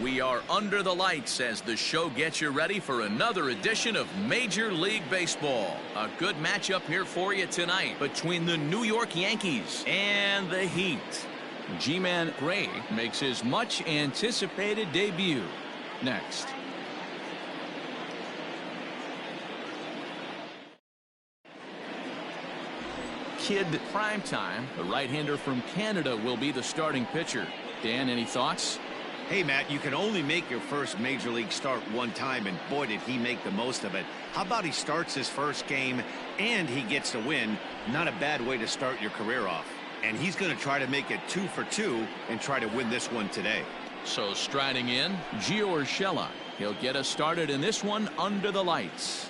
We are under the lights as the show gets you ready for another edition of Major League Baseball. A good matchup here for you tonight between the New York Yankees and the Heat. G-Man Gray makes his much anticipated debut next. Kid Primetime, the right-hander from Canada, will be the starting pitcher. Dan, any thoughts? Hey, Matt, you can only make your first Major League start one time, and boy, did he make the most of it. How about he starts his first game and he gets the win? Not a bad way to start your career off. And he's going to try to make it 2 for 2 and try to win this one today. So striding in, Gio Urshela. He'll get us started in this one under the lights.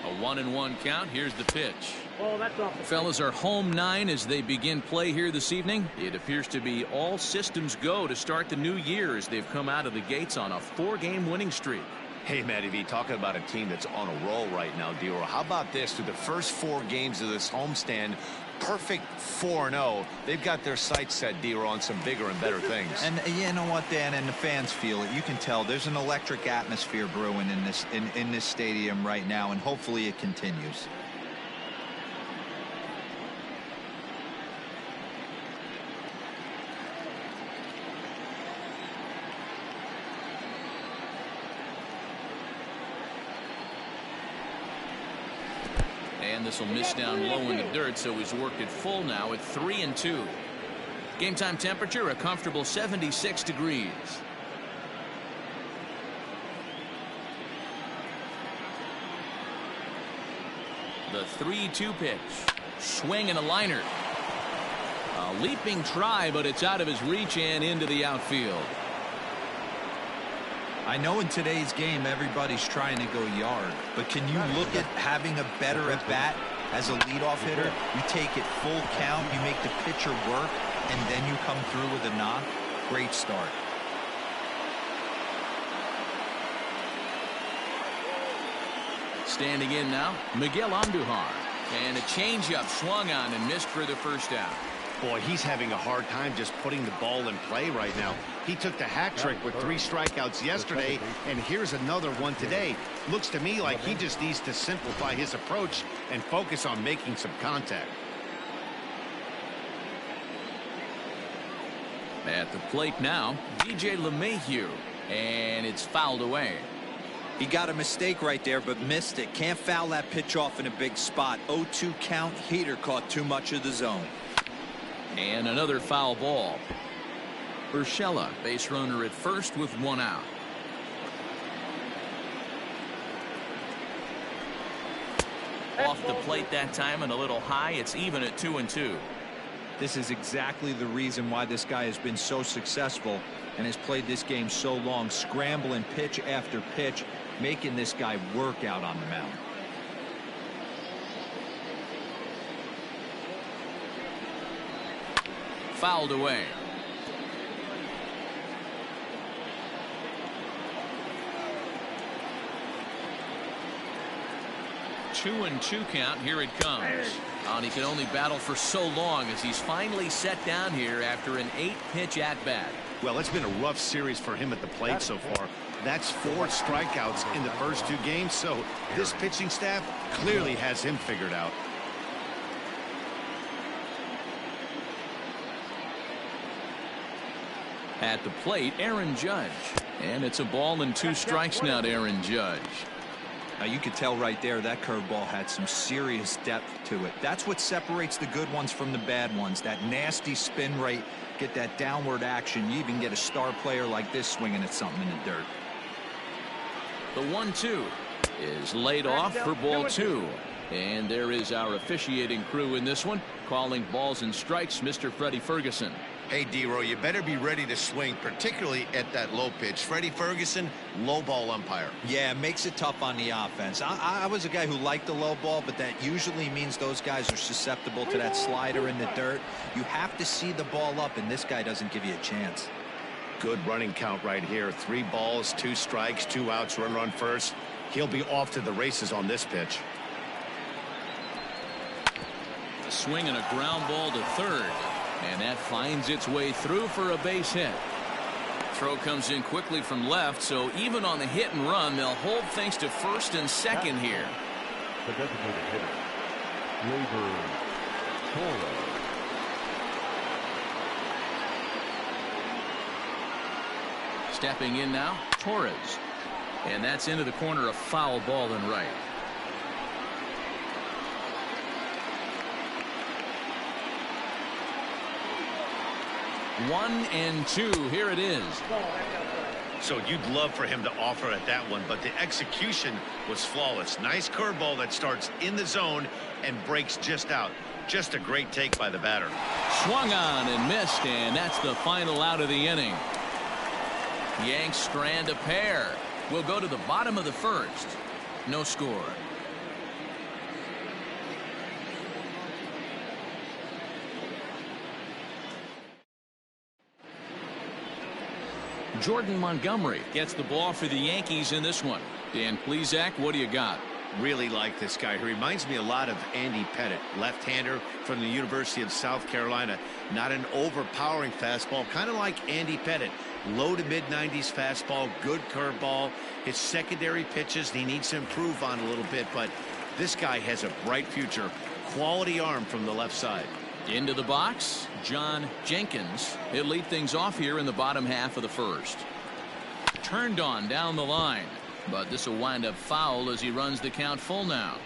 A 1-1 count. Here's the pitch. Oh, that's off. Fellas are home 9 as they begin play here this evening. It appears to be all systems go to start the new year as they've come out of the gates on a 4-game winning streak. Hey, Matty V, talking about a team that's on a roll right now, Dero. How about this? Through the first 4 games of this homestand, perfect 4-0. They've got their sights set, Dero, on some bigger and better things. And you know what, Dan, and the fans feel it. You can tell there's an electric atmosphere brewing in this stadium right now, and hopefully it continues. And this will miss down low in the dirt, so he's worked it full now at 3-2. Game time temperature a comfortable 76 degrees. The 3-2 pitch. Swing and a liner. A leaping try, but it's out of his reach and into the outfield. I know in today's game everybody's trying to go yard, but can you look at having a better at bat as a leadoff hitter? You take it full count, you make the pitcher work, and then you come through with a knock. Great start. Standing in now, Miguel Andujar. And a changeup swung on and missed for the first out. Boy, he's having a hard time just putting the ball in play right now. He took the hat trick with 3 strikeouts yesterday, and here's another one today. Looks to me like he just needs to simplify his approach and focus on making some contact. At the plate now, DJ LeMahieu, and it's fouled away. He got a mistake right there, but missed it. Can't foul that pitch off in a big spot. 0-2 count. Heater caught too much of the zone. And another foul ball. Urshela, base runner at first with 1 out. Off the plate that time and a little high. It's even at 2-2. This is exactly the reason why this guy has been so successful and has played this game so long, scrambling pitch after pitch, making this guy work out on the mound. Fouled away. Two and 2 count. Here it comes. And he can only battle for so long as he's finally set down here after an 8-pitch at-bat. Well, it's been a rough series for him at the plate so far. That's 4 strikeouts in the first 2 games, so this pitching staff clearly has him figured out. At the plate, Aaron Judge. And it's a ball and 2 strikes now to Aaron Judge. Now you could tell right there that curveball had some serious depth to it. That's what separates the good ones from the bad ones. That nasty spin rate, get that downward action. You even get a star player like this swinging at something in the dirt. The 1-2 is laid off for ball 2. And there is our officiating crew in this one, calling balls and strikes, Mr. Freddie Ferguson. Hey, D-Row, you better be ready to swing, particularly at that low pitch. Freddie Ferguson, low ball umpire. Yeah, it makes it tough on the offense. I was a guy who liked the low ball, but that usually means those guys are susceptible to that slider in the dirt. You have to see the ball up, and this guy doesn't give you a chance. Good running count right here. 3 balls, 2 strikes, 2 outs, runner on first. He'll be off to the races on this pitch. A swing and a ground ball to third. And that finds its way through for a base hit. Throw comes in quickly from left, so even on the hit and run, they'll hold things to first and second here. The designated hitter, Gleyber Torres. Stepping in now, Torres. And that's into the corner, a foul ball and right. One and two. Here it is. So you'd love for him to offer at that one, but the execution was flawless. Nice curveball that starts in the zone and breaks just out. Just a great take by the batter. Swung on and missed, and that's the final out of the inning. Yanks strand a pair. We'll go to the bottom of the first. No score. Jordan Montgomery gets the ball for the Yankees in this one. Dan Plesac, what do you got? Really like this guy. He reminds me a lot of Andy Pettit, left-hander from the University of South Carolina. Not an overpowering fastball, kind of like Andy Pettit. Low to mid-90s fastball, good curveball. His secondary pitches he needs to improve on a little bit, but this guy has a bright future. Quality arm from the left side. Into the box, John Jenkins. He'll lead things off here in the bottom half of the first. Turned on down the line, but this will wind up foul as he runs the count full now.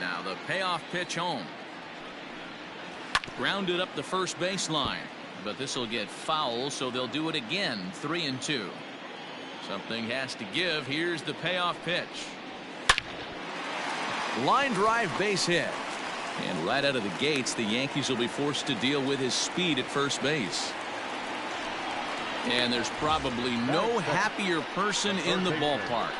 Now the payoff pitch home. Grounded up the first baseline, but this will get foul, so they'll do it again. 3-2. Something has to give. Here's the payoff pitch. Line drive base hit. And right out of the gates, the Yankees will be forced to deal with his speed at first base. And there's probably no happier person in the ballpark.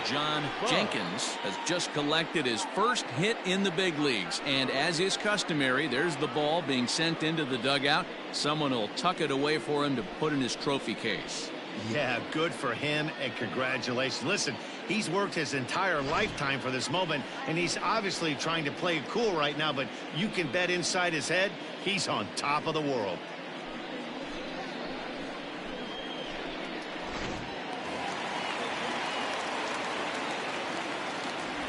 John Jenkins has just collected his first hit in the big leagues. And as is customary, there's the ball being sent into the dugout. Someone will tuck it away for him to put in his trophy case. Yeah, good for him, and congratulations. Listen, he's worked his entire lifetime for this moment, and he's obviously trying to play it cool right now, but you can bet inside his head, he's on top of the world.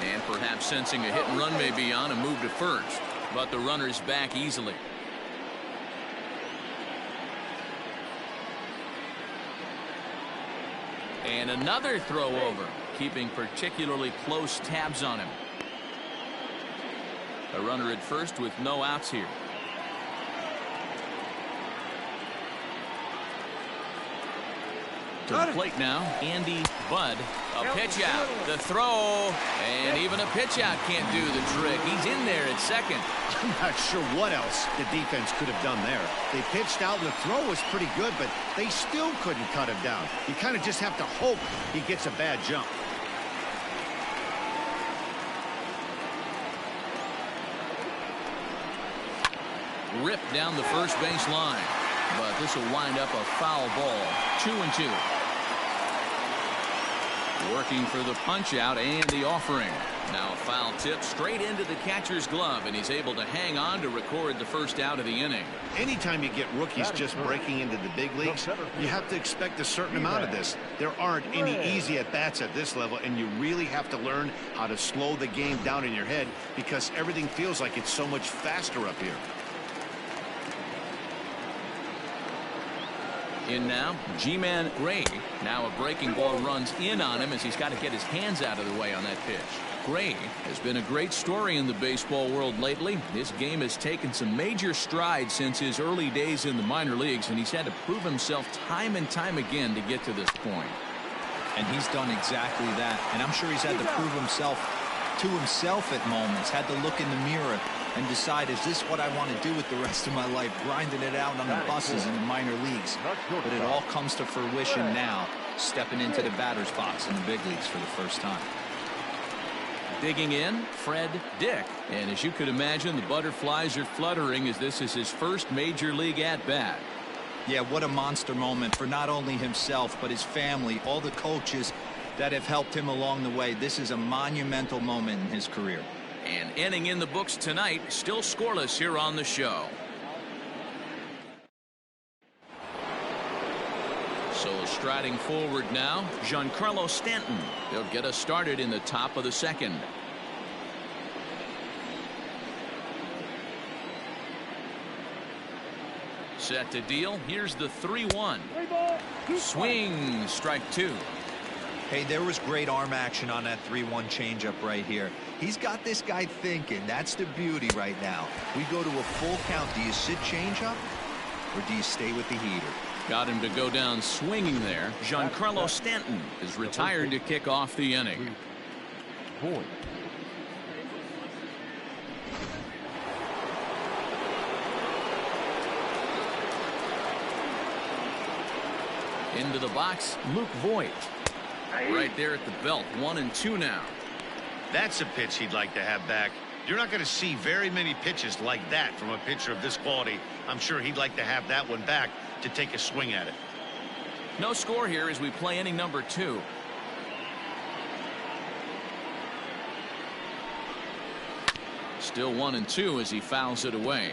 And perhaps sensing a hit and run may be on, a move to first, but the runner's back easily. And another throw over, keeping particularly close tabs on him. A runner at first with no outs here. To the plate now, Andy Budd. A pitch out, the throw, and even a pitch out can't do the trick. He's in there at second. I'm not sure what else the defense could have done there. They pitched out, and the throw was pretty good, but they still couldn't cut him down. You kind of just have to hope he gets a bad jump. Ripped down the first base line, but this will wind up a foul ball. 2-2. Working for the punch out and the offering. Now a foul tip straight into the catcher's glove, and he's able to hang on to record the first out of the inning. Anytime you get rookies just breaking into the big leagues, you have to expect a certain amount of this. There aren't any easy at-bats at this level, and you really have to learn how to slow the game down in your head because everything feels like it's so much faster up here. In now, G-Man Gray. Now a breaking ball runs in on him as he's got to get his hands out of the way on that pitch. Gray has been a great story in the baseball world lately. His game has taken some major strides since his early days in the minor leagues, and he's had to prove himself time and time again to get to this point. And he's done exactly that. And I'm sure he's had to prove himself to himself at moments, had to look in the mirror and decide, is this what I want to do with the rest of my life, grinding it out on the buses in the minor leagues. But it all comes to fruition now, stepping into the batter's box in the big leagues for the first time. Digging in, Fred Dick. And as you could imagine, the butterflies are fluttering as this is his first major league at-bat. Yeah, what a monster moment for not only himself, but his family, all the coaches, that have helped him along the way. This is a monumental moment in his career. And inning in the books tonight, still scoreless here on the show. So striding forward now, Giancarlo Stanton. He'll get us started in the top of the second. Set to deal. Here's the 3-1. Swing, strike two. Hey, there was great arm action on that 3-1 changeup right here. He's got this guy thinking. That's the beauty right now. We go to a full count. Do you sit changeup or do you stay with the heater? Got him to go down swinging there. Giancarlo Stanton is retired to kick off the inning. Into the box, Luke Voigt. Right there at the belt, 1-2 now. That's a pitch he'd like to have back. You're not going to see very many pitches like that from a pitcher of this quality. I'm sure he'd like to have that one back to take a swing at it. No score here as we play inning number 2. Still 1-2 as he fouls it away.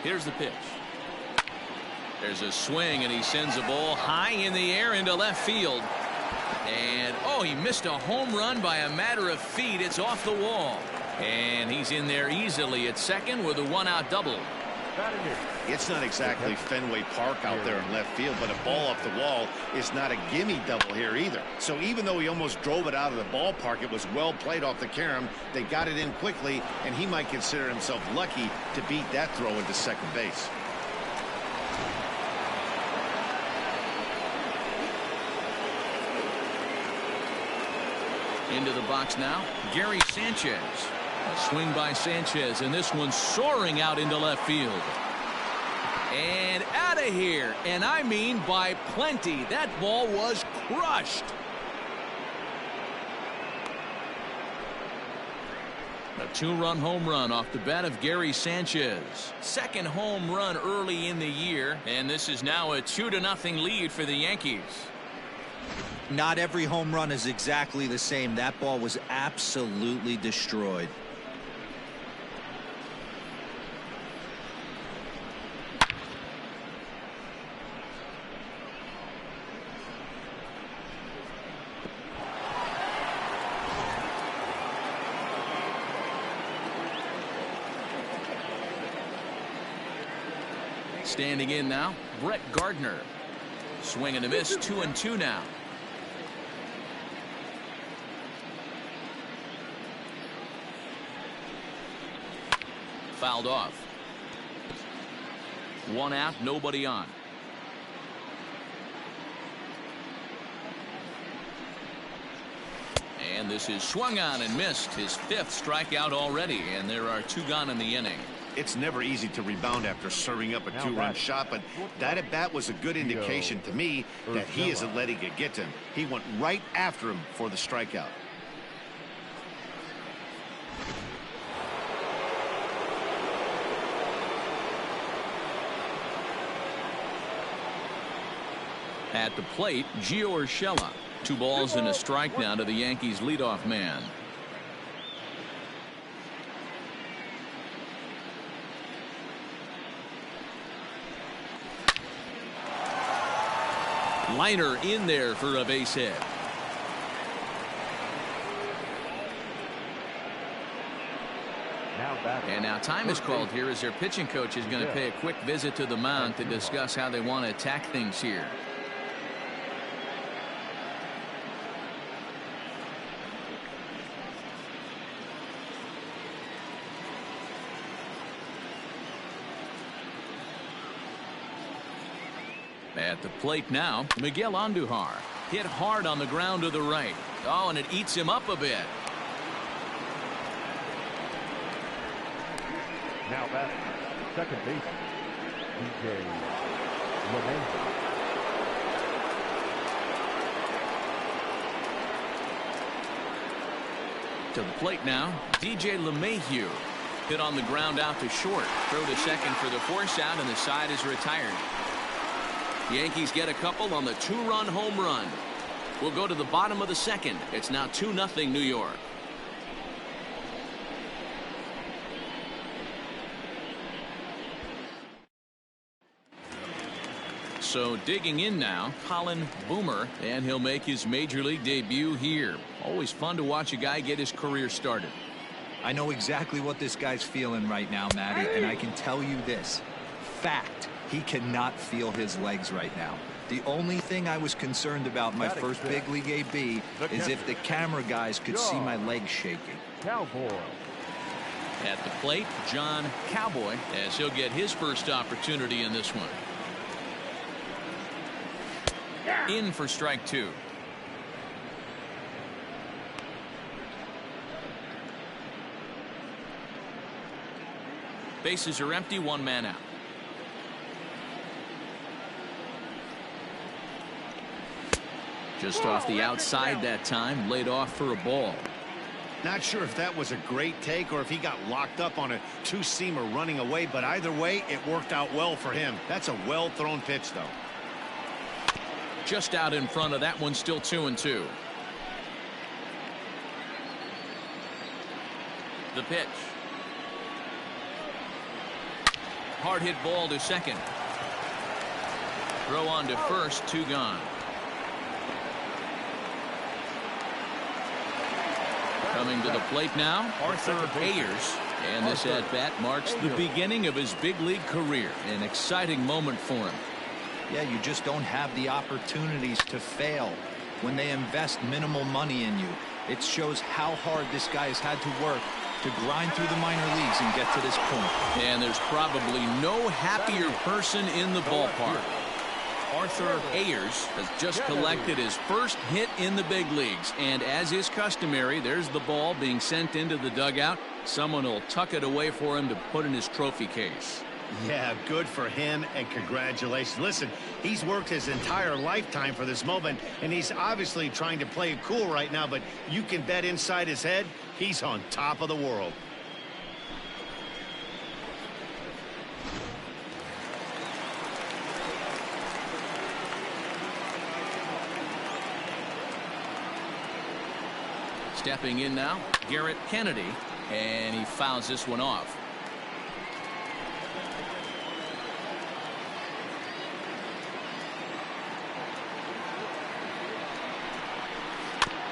Here's the pitch. There's a swing, and he sends a ball high in the air into left field. And, oh, he missed a home run by a matter of feet. It's off the wall. And he's in there easily at second with a one-out double. It's not exactly Fenway Park out there in left field, but a ball off the wall is not a gimme double here either. So even though he almost drove it out of the ballpark, it was well played off the carom. They got it in quickly, and he might consider himself lucky to beat that throw into second base. Into the box now, Gary Sanchez. A swing by Sanchez, and this one's soaring out into left field. And out of here, and I mean by plenty. That ball was crushed. A 2-run home run off the bat of Gary Sanchez. Second home run early in the year, and this is now a 2-0 lead for the Yankees. Not every home run is exactly the same. That ball was absolutely destroyed. Standing in now, Brett Gardner. Swing and a miss, 2-2 now. Fouled off. One out, nobody on. And this is swung on and missed. His 5th strikeout already, and there are 2 gone in the inning. It's never easy to rebound after serving up a 2-run shot, but that at bat was a good indication to me that he isn't letting it get to him. He went right after him for the strikeout. At the plate, Gio Urshela. 2 balls and a strike now to the Yankees leadoff man. Liner in there for a base hit. And now time is called here as their pitching coach is going to pay a quick visit to the mound to discuss how they want to attack things here. At the plate now, Miguel Andujar. Hit hard on the ground to the right. Oh, and it eats him up a bit. Now back, second base, DJ LeMay. To the plate now, DJ LeMahieu. Hit on the ground out to short. Throw to second for the force out, and the side is retired. Yankees get a couple on the 2-run home run. We'll go to the bottom of the second. It's now 2-0 New York. So digging in now, Colin Boomer, and he'll make his major league debut here. Always fun to watch a guy get his career started. I know exactly what this guy's feeling right now, Matty, and I can tell you this. Fact, he cannot feel his legs right now. The only thing I was concerned about my first big league AB is if the camera guys could see my legs shaking. Cowboy. At the plate, John Cowboy, as he'll get his first opportunity in this one. In for strike 2. Bases are empty, 1 man out. Just off the outside that time, laid off for a ball. Not sure if that was a great take or if he got locked up on a two-seamer running away, but either way, it worked out well for him. That's a well-thrown pitch, though. Just out in front of that one, still 2-2. The pitch. Hard hit ball to second. Throw on to first, 2 gone. Coming to the plate now, Arthur Ayers. And this at-bat marks the beginning of his big league career. An exciting moment for him. Yeah, you just don't have the opportunities to fail when they invest minimal money in you. It shows how hard this guy has had to work to grind through the minor leagues and get to this point. And there's probably no happier person in the ballpark. Arthur Ayers has just collected his first hit in the big leagues, and as is customary, there's the ball being sent into the dugout. Someone will tuck it away for him to put in his trophy case. Yeah, good for him, and congratulations. Listen, he's worked his entire lifetime for this moment, and he's obviously trying to play it cool right now, but you can bet inside his head, he's on top of the world. Stepping in now, Garrett Kennedy, and he fouls this one off.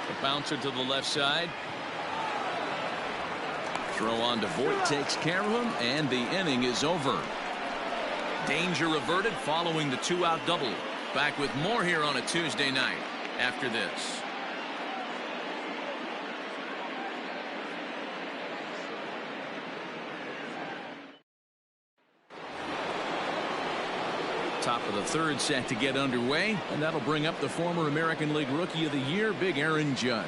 The bouncer to the left side. Throw on to Voit, takes care of him, and the inning is over. Danger averted following the 2-out double. Back with more here on a Tuesday night after this. Top of the third set to get underway, and that'll bring up the former American League Rookie of the Year, Big Aaron Judge.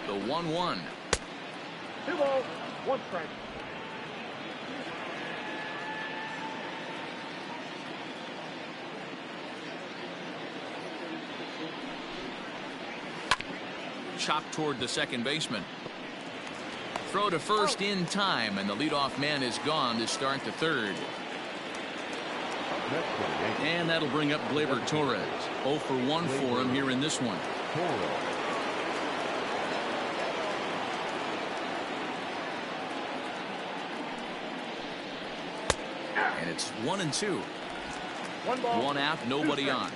The 1-1. 2-0, 1 strike. Chopped toward the second baseman. Throw to first in time, and the leadoff man is gone to start the third. And that'll bring up Gleyber Torres. 0 for 1 for him here in this one. And it's 1-2. 1 out, nobody on.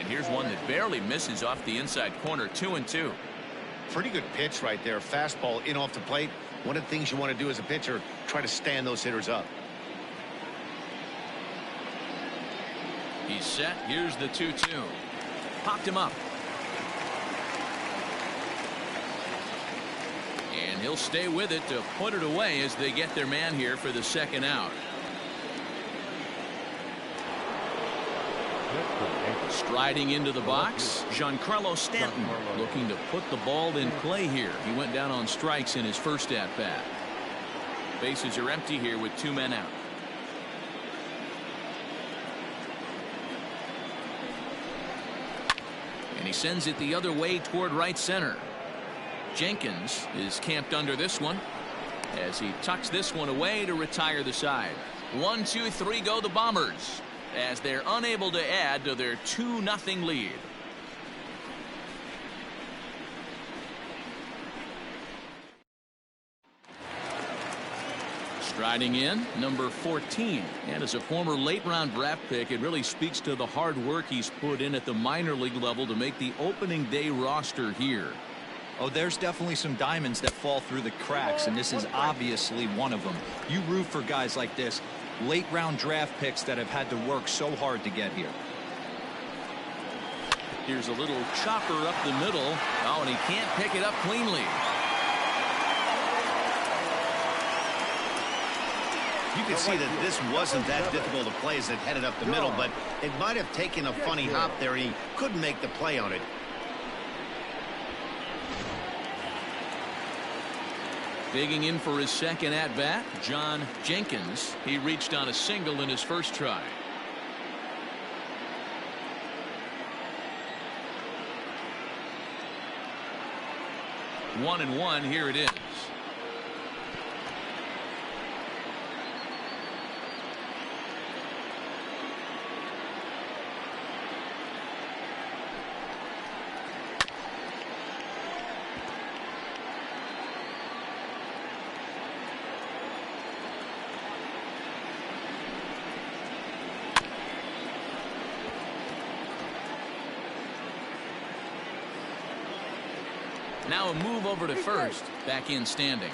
Here's one that barely misses off the inside corner. 2-2. Pretty good pitch right there. Fastball in off the plate. One of the things you want to do as a pitcher, try to stand those hitters up. He's set. Here's the 2-2. Popped him up. And he'll stay with it to put it away as they get their man here for the second out. Striding into the box, Giancarlo Stanton looking to put the ball in play here. He went down on strikes in his first at-bat. Bases are empty here with 2 men out. And he sends it the other way toward right center. Jenkins is camped under this one as he tucks this one away to retire the side. 1, 2, 3 go the Bombers as they're unable to add to their 2-0 lead. Striding in, number 14. And as a former late-round draft pick, it really speaks to the hard work he's put in at the minor league level to make the opening day roster here. Oh, there's definitely some diamonds that fall through the cracks, and this is obviously one of them. You root for guys like this, late-round draft picks that have had to work so hard to get here. Here's a little chopper up the middle. Oh, and he can't pick it up cleanly. You can see that this wasn't that difficult to play as it headed up the middle, but it might have taken a funny hop there. He couldn't make the play on it. Digging in for his second at-bat, John Jenkins. He reached on a single in his first try. One and one, here it is. Now a move over to first. Back in standing.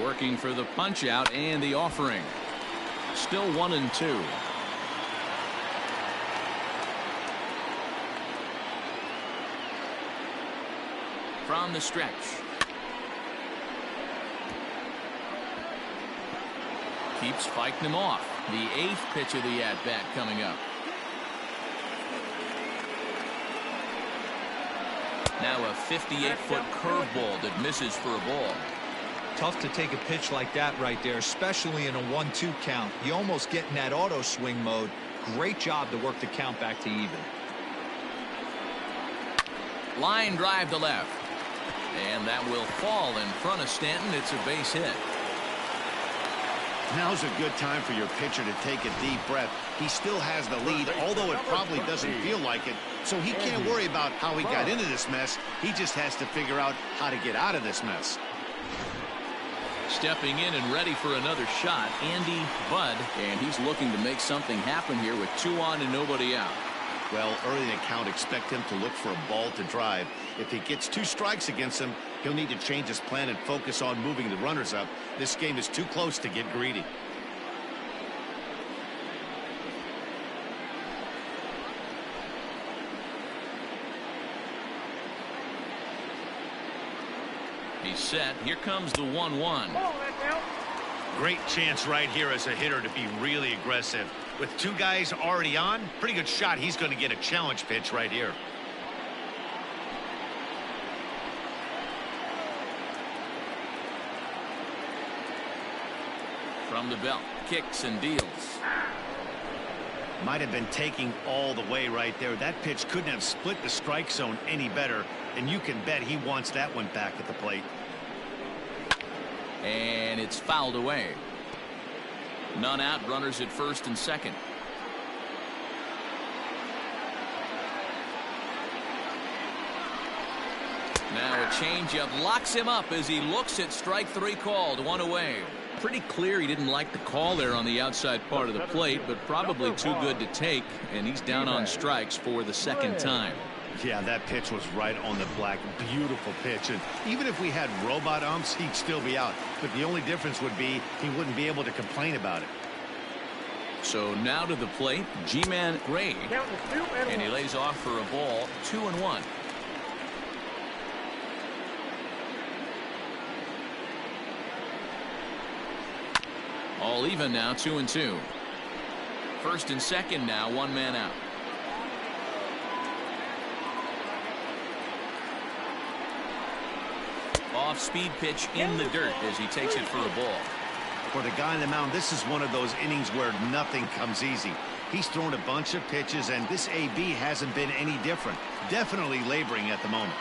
Working for the punch out and the offering. Still 1 and 2. From the stretch. Keeps fighting him off. The 8th pitch of the at-bat coming up. Now a 58-foot curveball that misses for a ball. Tough to take a pitch like that right there, especially in a 1-2 count. You almost get in that auto swing mode. Great job to work the count back to even. Line drive to left. And that will fall in front of Stanton. It's a base hit. Now's a good time for your pitcher to take a deep breath. He still has the lead, although it probably doesn't feel like it. So he can't worry about how he got into this mess. He just has to figure out how to get out of this mess. Stepping in and ready for another shot, Andy Budd, and he's looking to make something happen here with 2 on and nobody out. Well, early in the count, expect him to look for a ball to drive. If he gets 2 strikes against him, he'll need to change his plan and focus on moving the runners up. This game is too close to get greedy. He's set. Here comes the 1-1. Great chance right here as a hitter to be really aggressive. With 2 guys already on, pretty good shot. He's going to get a challenge pitch right here. From the belt, kicks and deals. Might have been taking all the way right there. That pitch couldn't have split the strike zone any better, and you can bet he wants that one back at the plate. And it's fouled away. None out, runners at first and second. Now a changeup locks him up as he looks at strike 3 called. 1 away. Pretty clear he didn't like the call there on the outside part of the plate, but probably too good to take, and he's down on strikes for the second time. Yeah, that pitch was right on the black. Beautiful pitch. And even if we had robot umps, he'd still be out. But the only difference would be he wouldn't be able to complain about it. So now to the plate, G-Man Gray. And he lays off for a ball. 2-1. All even now, 2-2. First and second now, one man out. Off-speed pitch in the dirt as he takes it for a ball. For the guy on the mound, this is one of those innings where nothing comes easy. He's thrown a bunch of pitches, and this AB hasn't been any different. Definitely laboring at the moment.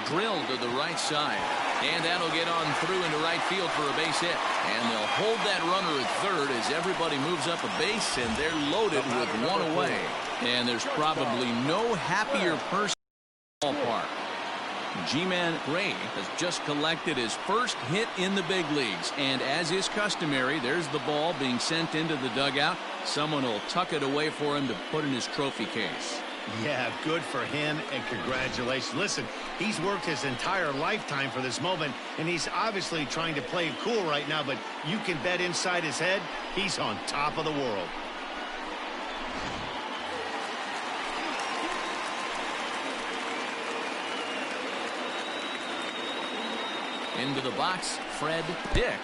Drilled to the right side. And that'll get on through into right field for a base hit. And they'll hold that runner at third as everybody moves up a base, and they're loaded with one away. And there's probably no happier person in the ballpark. G-Man Gray has just collected his first hit in the big leagues. And as is customary, there's the ball being sent into the dugout. Someone will tuck it away for him to put in his trophy case. Yeah, good for him, and congratulations. Listen, he's worked his entire lifetime for this moment, and he's obviously trying to play it cool right now, but you can bet inside his head, he's on top of the world. Into the box, Fred Dick.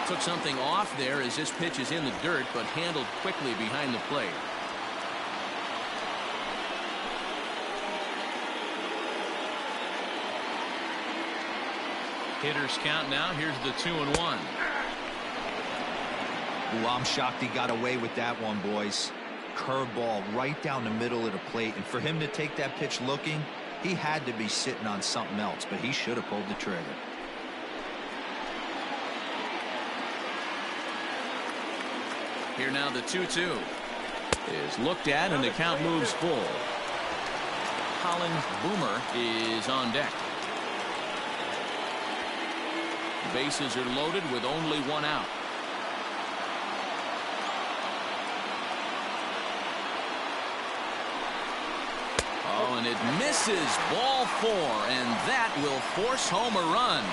Took something off there as this pitch is in the dirt, but handled quickly behind the plate. Hitters count now. Here's the 2-1. Ooh, I'm shocked he got away with that one, boys. Curveball right down the middle of the plate, and for him to take that pitch looking, he had to be sitting on something else, but he should have pulled the trigger. Here now the 2-2 is looked at, and the count moves full. Colin Boomer is on deck. Bases are loaded with only one out. Oh, and it misses. Ball 4, and that will force home a run.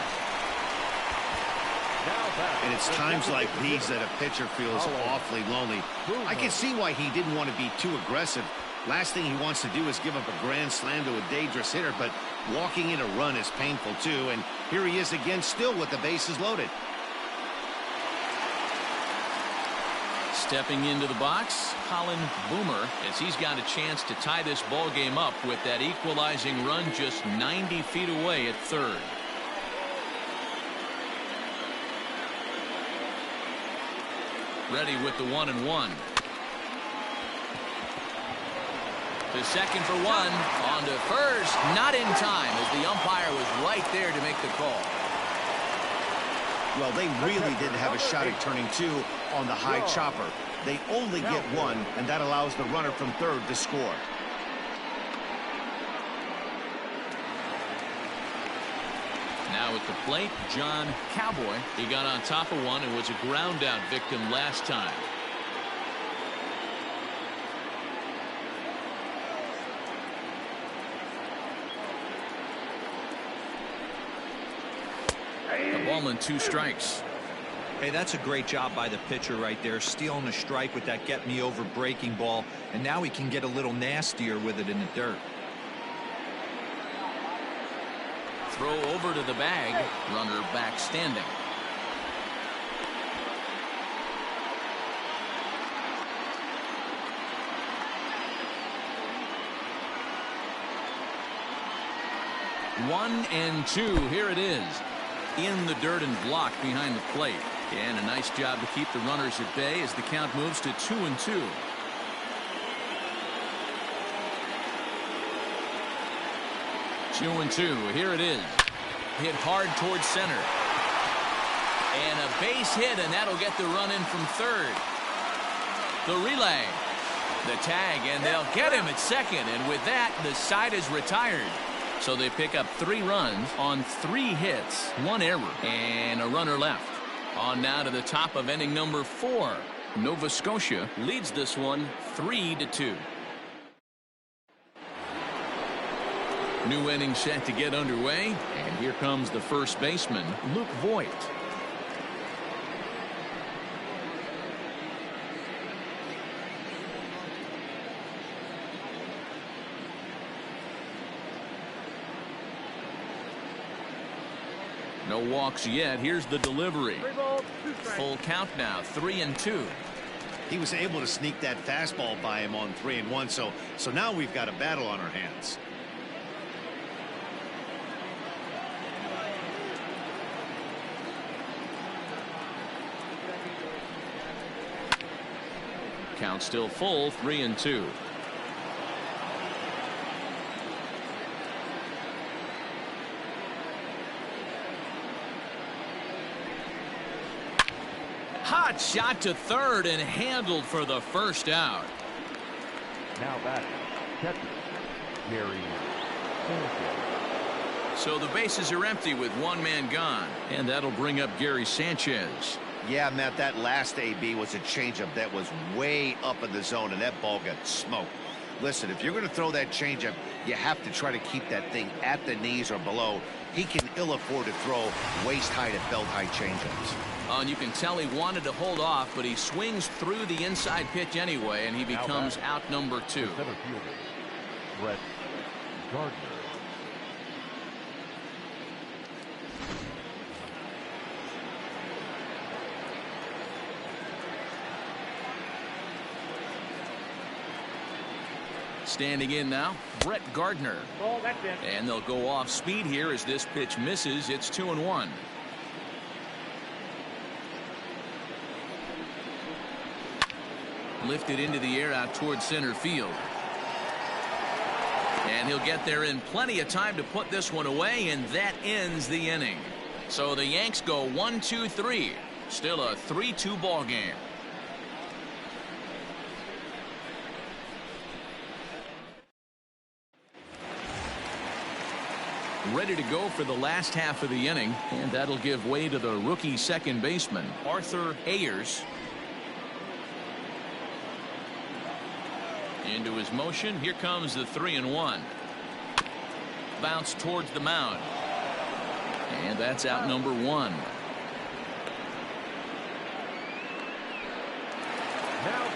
And it's times like these that a pitcher feels awfully lonely. I can see why he didn't want to be too aggressive. Last thing he wants to do is give up a grand slam to a dangerous hitter, but walking in a run is painful too, and here he is again, still with the bases loaded. Stepping into the box, Colin Boomer, as he's got a chance to tie this ball game up with that equalizing run just 90 feet away at third. Ready with the 1-1. To second for one. On to first. Not in time, as the umpire was right there to make the call. Well, they really didn't have a shot at turning two on the high chopper. They only get one, and that allows the runner from third to score. Now at the plate, John Cowboy. He got on top of one and was a ground out victim last time. A ball and 2 strikes. Hey, that's a great job by the pitcher right there, stealing a strike with that get-me-over breaking ball, and now he can get a little nastier with it in the dirt. Throw over to the bag. Runner back standing. One and 2. Here it is. In the dirt and blocked behind the plate. And a nice job to keep the runners at bay as the count moves to 2-2. Two and 2. Here it is. Hit hard towards center. And a base hit, and that'll get the run in from third. The relay. The tag, and they'll get him at second. And with that, the side is retired. So they pick up 3 runs on 3 hits, 1 error, and a runner left. On now to the top of inning number 4. Nova Scotia leads this one 3-2. New inning set to get underway, and here comes the first baseman, Luke Voigt. No walks yet. Here's the delivery. 3 balls, 2 strikes. Full count now, 3-2. He was able to sneak that fastball by him on 3-1. So now we've got a battle on our hands. Count still full, 3-2. Hot shot to third and handled for the first out. Now batting, catcher, Gary Sanchez. So the bases are empty with one man gone, and that'll bring up Gary Sanchez. Yeah, Matt, that last AB was a changeup that was way up in the zone, and that ball got smoked. Listen, if you're going to throw that changeup, you have to try to keep that thing at the knees or below. He can ill afford to throw waist-high to belt-high changeups. And you can tell he wanted to hold off, but he swings through the inside pitch anyway, and he becomes out number 2. Center fielder, Brett Gardner. Standing in now, Brett Gardner. Ball, that's it. And they'll go off speed here as this pitch misses. It's 2-1. Lifted into the air out towards center field. And he'll get there in plenty of time to put this one away, and that ends the inning. So the Yanks go 1-2-3. Still a 3-2 ball game. Ready to go for the last half of the inning, and that'll give way to the rookie second baseman, Arthur Ayers. Into his motion. Here comes the 3-1. Bounce towards the mound. And that's out number 1. Now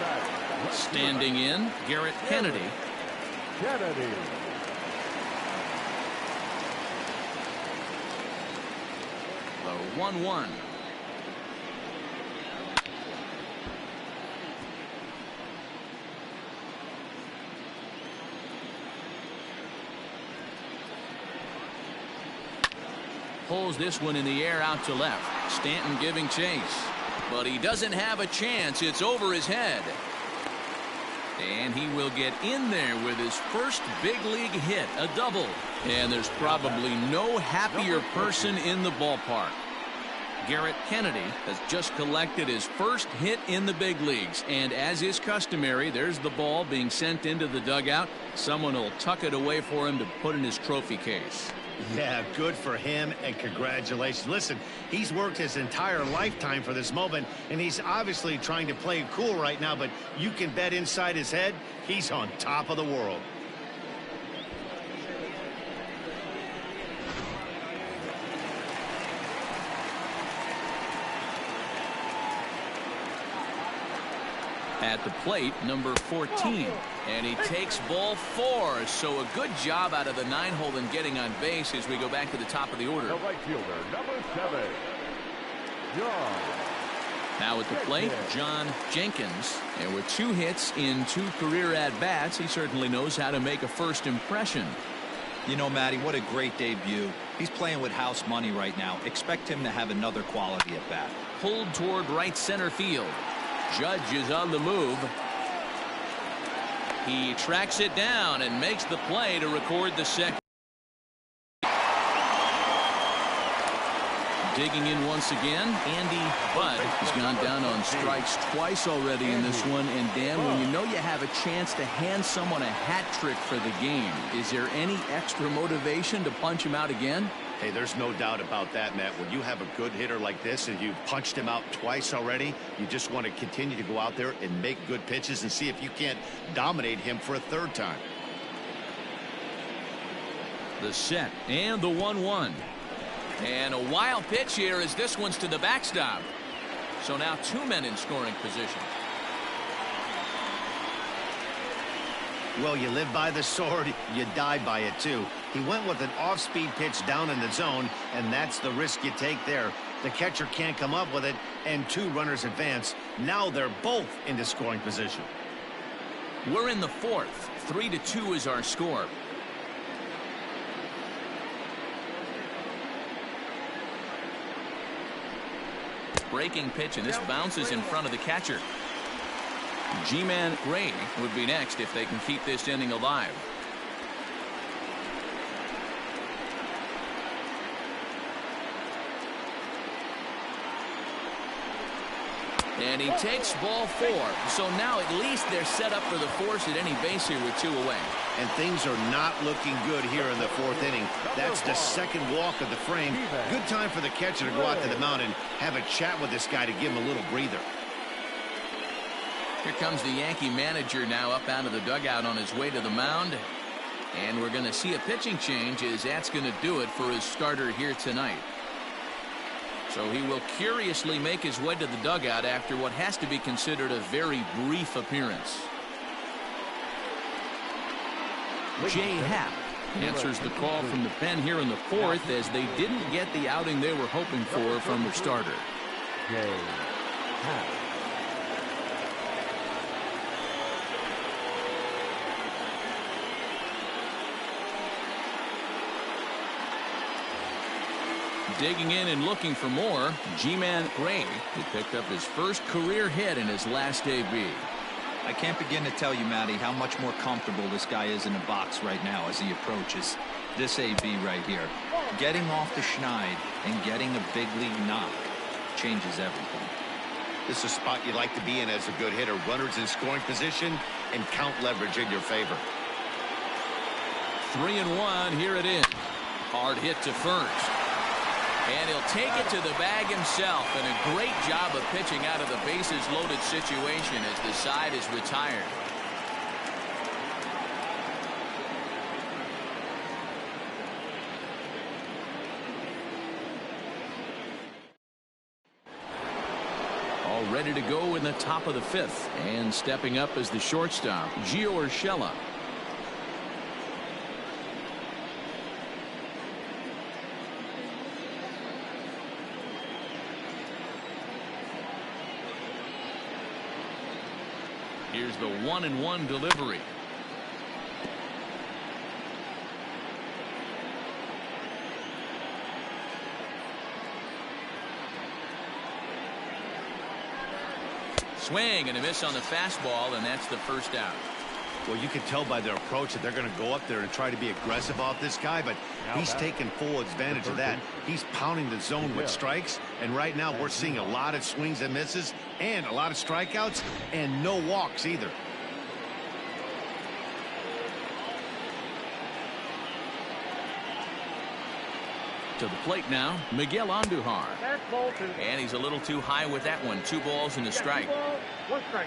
batting, Standing in, Garrett Kennedy. Kennedy. The 1-1. Pulls this one in the air out to left. Stanton giving chase. But he doesn't have a chance. It's over his head. And he will get in there with his first big league hit, a double. And there's probably no happier person in the ballpark. Garrett Kennedy has just collected his first hit in the big leagues. And as is customary, there's the ball being sent into the dugout. Someone will tuck it away for him to put in his trophy case. Yeah, good for him, and congratulations. Listen, he's worked his entire lifetime for this moment, and he's obviously trying to play it cool right now, but you can bet inside his head, he's on top of the world. At the plate, number 14. And he takes ball 4. So a good job out of the 9-hole in getting on base as we go back to the top of the order. The right fielder, number 7, John. Now at the plate, John Jenkins. And with 2 hits in 2 career at-bats, he certainly knows how to make a first impression. You know, Matty, what a great debut. He's playing with house money right now. Expect him to have another quality at bat. Pulled toward right center field. Judge is on the move. He tracks it down and makes the play to record the second. Digging in once again, Andy Budd has gone down on strikes twice already in this one. And Dan, when you know you have a chance to hand someone a hat trick for the game, is there any extra motivation to punch him out again? Hey, there's no doubt about that, Matt. When you have a good hitter like this and you've punched him out twice already, you just want to continue to go out there and make good pitches and see if you can't dominate him for a 3rd time. The set and the 1-1. And a wild pitch here as this one's to the backstop. So now 2 men in scoring position. Well, you live by the sword, you die by it too. He went with an off-speed pitch down in the zone, and that's the risk you take there. The catcher can't come up with it, and 2 runners advance. Now they're both into scoring position. We're in the 4th. 3-2 is our score. Breaking pitch, and this bounces in front of the catcher. G-Man Gray would be next if they can keep this inning alive. And he takes ball 4. So now at least they're set up for the force at any base here with 2 away. And things are not looking good here in the 4th inning. That's the 2nd walk of the frame. Good time for the catcher to go out to the mound and have a chat with this guy to give him a little breather. Here comes the Yankee manager now up out of the dugout on his way to the mound. And we're going to see a pitching change, as that's going to do it for his starter here tonight. So he will curiously make his way to the dugout after what has to be considered a very brief appearance. Jay Happ answers the call from the pen here in the 4th, as they didn't get the outing they were hoping for from their starter. Jay Happ. Digging in and looking for more, G-Man Gray. He picked up his first career hit in his last AB. I can't begin to tell you, Matty, how much more comfortable this guy is in the box right now as he approaches this AB right here. Getting off the schneid and getting a big league knock changes everything. This is a spot you like to be in as a good hitter. Runners in scoring position and count leverage in your favor. 3-1. Here it is. Hard hit to first. And he'll take it to the bag himself, and a great job of pitching out of the bases loaded situation as the side is retired. All ready to go in the top of the 5th, and stepping up as the shortstop, Gio Urshela. Here's the 1-1 delivery. Swing and a miss on the fastball, and that's the first out. Well, you can tell by their approach that they're going to go up there and try to be aggressive off this guy, but he's taking full advantage of that. He's pounding the zone with strikes, and right now we're seeing a lot of swings and misses and a lot of strikeouts and no walks either. To the plate now, Miguel Andujar. And he's a little too high with that one. 2 balls and a strike. 1 strike.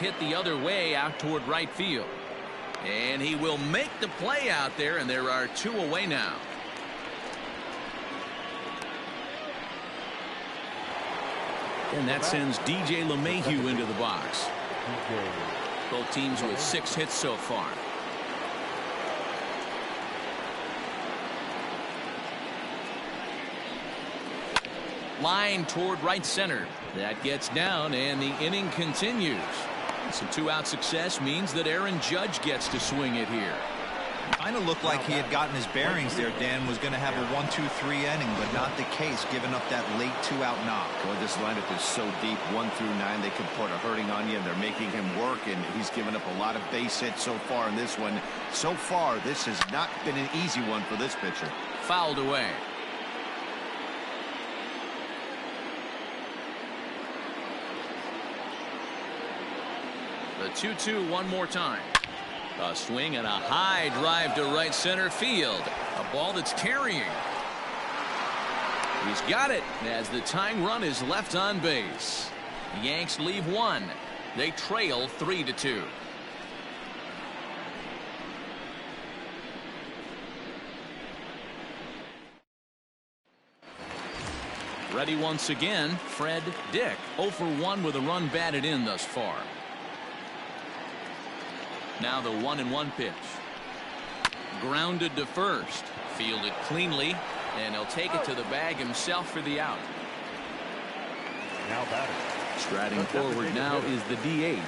Hit the other way out toward right field. And he will make the play out there, and there are 2 away now. And that sends DJ LeMahieu into the box. Both teams with 6 hits so far. Line toward right center. That gets down, and the inning continues. Some 2-out success means that Aaron Judge gets to swing it here. Kind of looked like he had gotten his bearings there. Dan was going to have a 1-2-3 inning, but not the case, giving up that late 2-out knock. Well, this lineup is so deep, 1 through 9, they can put a hurting on you, and they're making him work, and he's given up a lot of base hits so far in this one. So far, this has not been an easy one for this pitcher. Fouled away. The 2-2 one more time. A swing and a high drive to right center field. A ball that's carrying. He's got it as the tying run is left on base. The Yanks leave 1. They trail 3-2. Ready once again, Fred Dick. 0 for 1 with a run batted in thus far. Now the 1-1 pitch. Grounded to first. Fielded cleanly, and he'll take it to the bag himself for the out. Now batter. Striding forward now is the DH,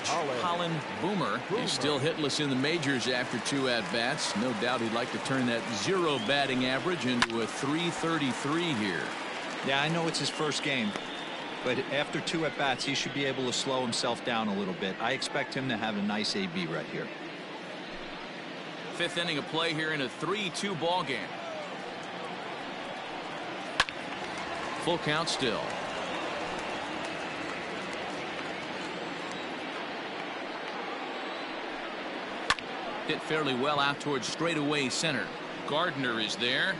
Colin Boomer. He's still hitless in the majors after 2 at-bats. No doubt he'd like to turn that 0 batting average into a .333 here. Yeah, I know it's his first game, but after 2 at-bats, he should be able to slow himself down a little bit. I expect him to have a nice AB right here. 5th inning of play here in a 3-2 ball game. Full count still. Hit fairly well out towards straightaway center. Gardner is there.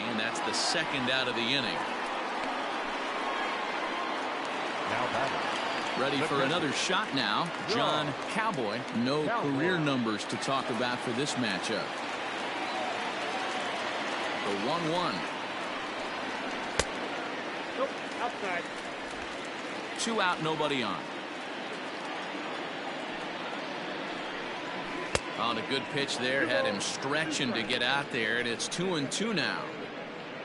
And that's the 2nd out of the inning. Now batter. Ready for another shot now. John Cowboy. No career numbers to talk about for this matchup. The 1-1. Nope, outside. 2 out, nobody on. On a good pitch there, had him stretching to get out there, and it's 2-2 now.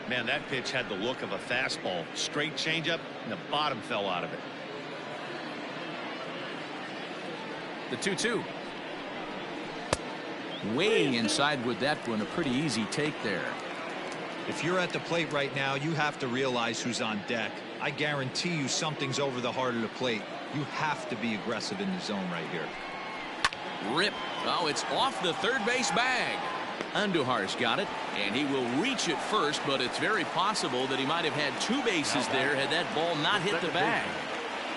Man, that pitch had the look of a fastball. Straight changeup, and the bottom fell out of it. The 2-2. Way inside with that one. A pretty easy take there. If you're at the plate right now, you have to realize who's on deck. I guarantee you something's over the heart of the plate. You have to be aggressive in the zone right here. Rip. Oh, it's off the third base bag. Andujar's got it, and he will reach it first, but it's very possible that he might have had 2 bases there had that ball not hit the bag.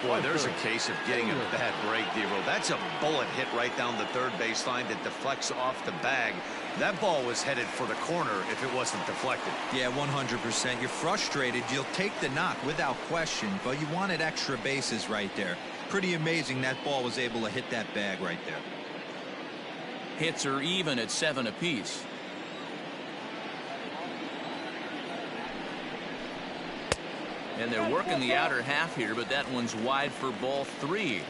Boy, there's a case of getting a bad break, Dero. That's a bullet hit right down the third baseline that deflects off the bag. That ball was headed for the corner if it wasn't deflected. Yeah, 100%. You're frustrated. You'll take the knock without question, but you wanted extra bases right there. Pretty amazing that ball was able to hit that bag right there. Hits are even at 7 apiece. And they're working the outer half here, but that one's wide for ball 3.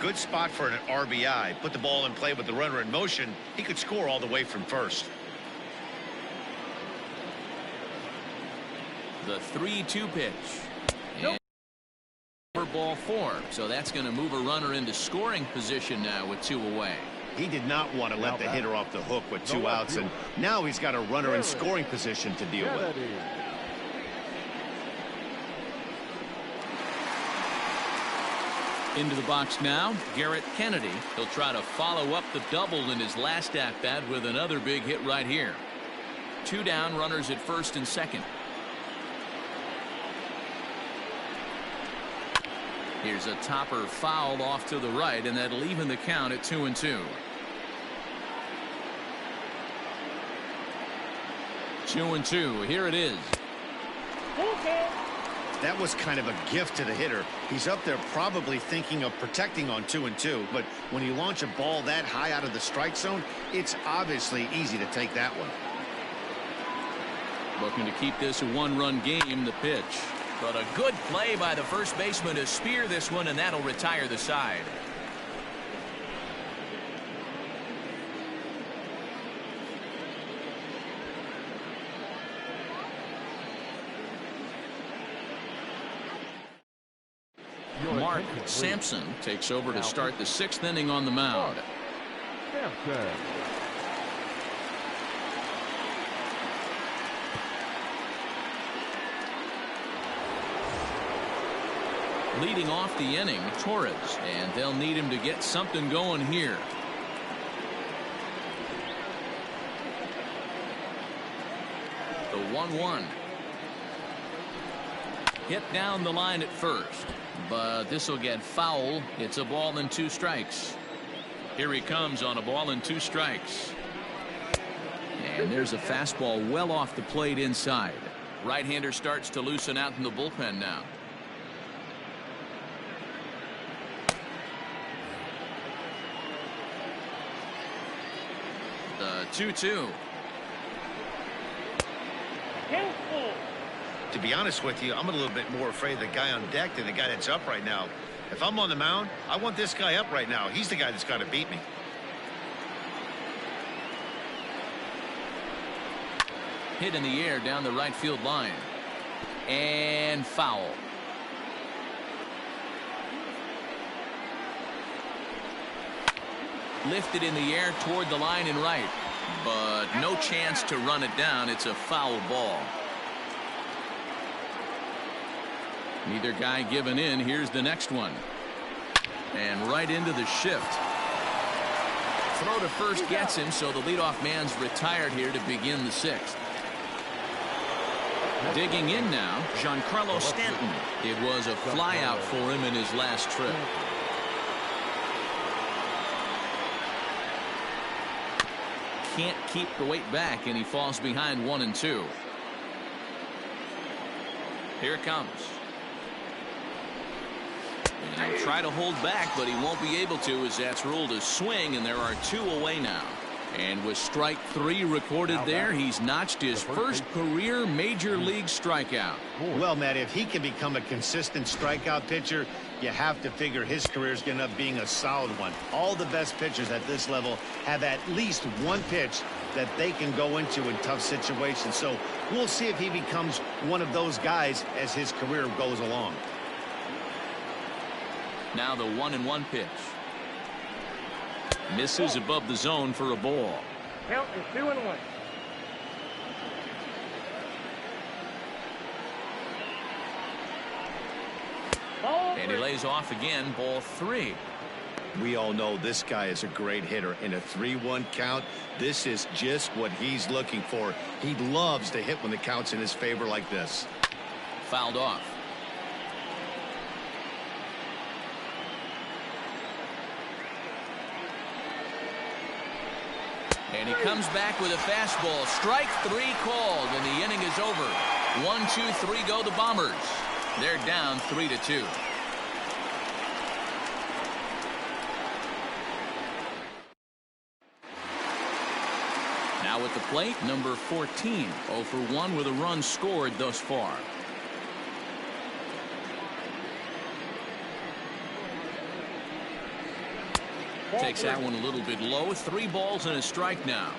Good spot for an RBI. Put the ball in play with the runner in motion. He could score all the way from first. The 3-2 pitch. And for ball 4. So that's going to move a runner into scoring position now with 2 away. He did not want to let the hitter off the hook with 2 outs, and now he's got a runner in scoring position to deal with. Into the box now, Garrett Kennedy. He'll try to follow up the double in his last at-bat with another big hit right here. 2 down, runners at first and second. Here's a topper fouled off to the right, and that'll even the count at 2-2. 2-2. Here it is. That was kind of a gift to the hitter. He's up there probably thinking of protecting on 2-2, but when you launch a ball that high out of the strike zone, it's obviously easy to take that one. Looking to keep this a 1-run game. The pitch, but a good play by the first baseman to spear this one, and that'll retire the side. Mark Sampson takes over to start the 6th inning on the mound. Leading off the inning, Torres, and they'll need him to get something going here. The 1-1. Hit down the line at first, but this will get foul. It's a ball and 2 strikes. Here he comes on a ball and 2 strikes. And there's a fastball well off the plate inside. Right-hander starts to loosen out in the bullpen now. The 2-2. To be honest with you, I'm a little bit more afraid of the guy on deck than the guy that's up right now. If I'm on the mound, I want this guy up right now. He's the guy that's got to beat me. Hit in the air down the right field line. And foul. Lifted in the air toward the line and right. But no chance to run it down. It's a foul ball. Neither guy giving in. Here's the next one. And right into the shift. Throw to first gets him, so the leadoff man's retired here to begin the sixth. Digging in now, Giancarlo Stanton. It was a flyout for him in his last trip. Can't keep the weight back, and he falls behind 1-2. Here it comes. And he'll try to hold back, but he won't be able to, as that's ruled a swing, and there are 2 away now. And with strike 3 recorded there, he's notched his first career major league strikeout. Well, Matt, if he can become a consistent strikeout pitcher, you have to figure his career is going to end up being a solid one. All the best pitchers at this level have at least one pitch that they can go into in tough situations. So we'll see if he becomes one of those guys as his career goes along. Now the 1-1 pitch. Misses above the zone for a ball. Count is 2-1. And he lays off again, ball 3. We all know this guy is a great hitter. In a 3-1 count, this is just what he's looking for. He loves to hit when the count's in his favor like this. Fouled off. And he comes back with a fastball. Strike 3 called, and the inning is over. 1, 2, 3 go the Bombers. They're down 3-2. Now at the plate, number 14. 0 for 1 with a run scored thus far. Takes that one a little bit low. 3 balls and a strike now.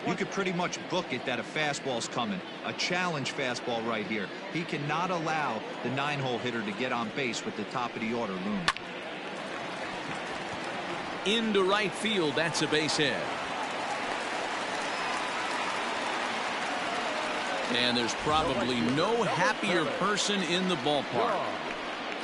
You could pretty much book it that a fastball's coming. A challenge fastball right here. He cannot allow the 9-hole hitter to get on base with the top of the order looming. Into right field. That's a base hit. And there's probably no happier person in the ballpark.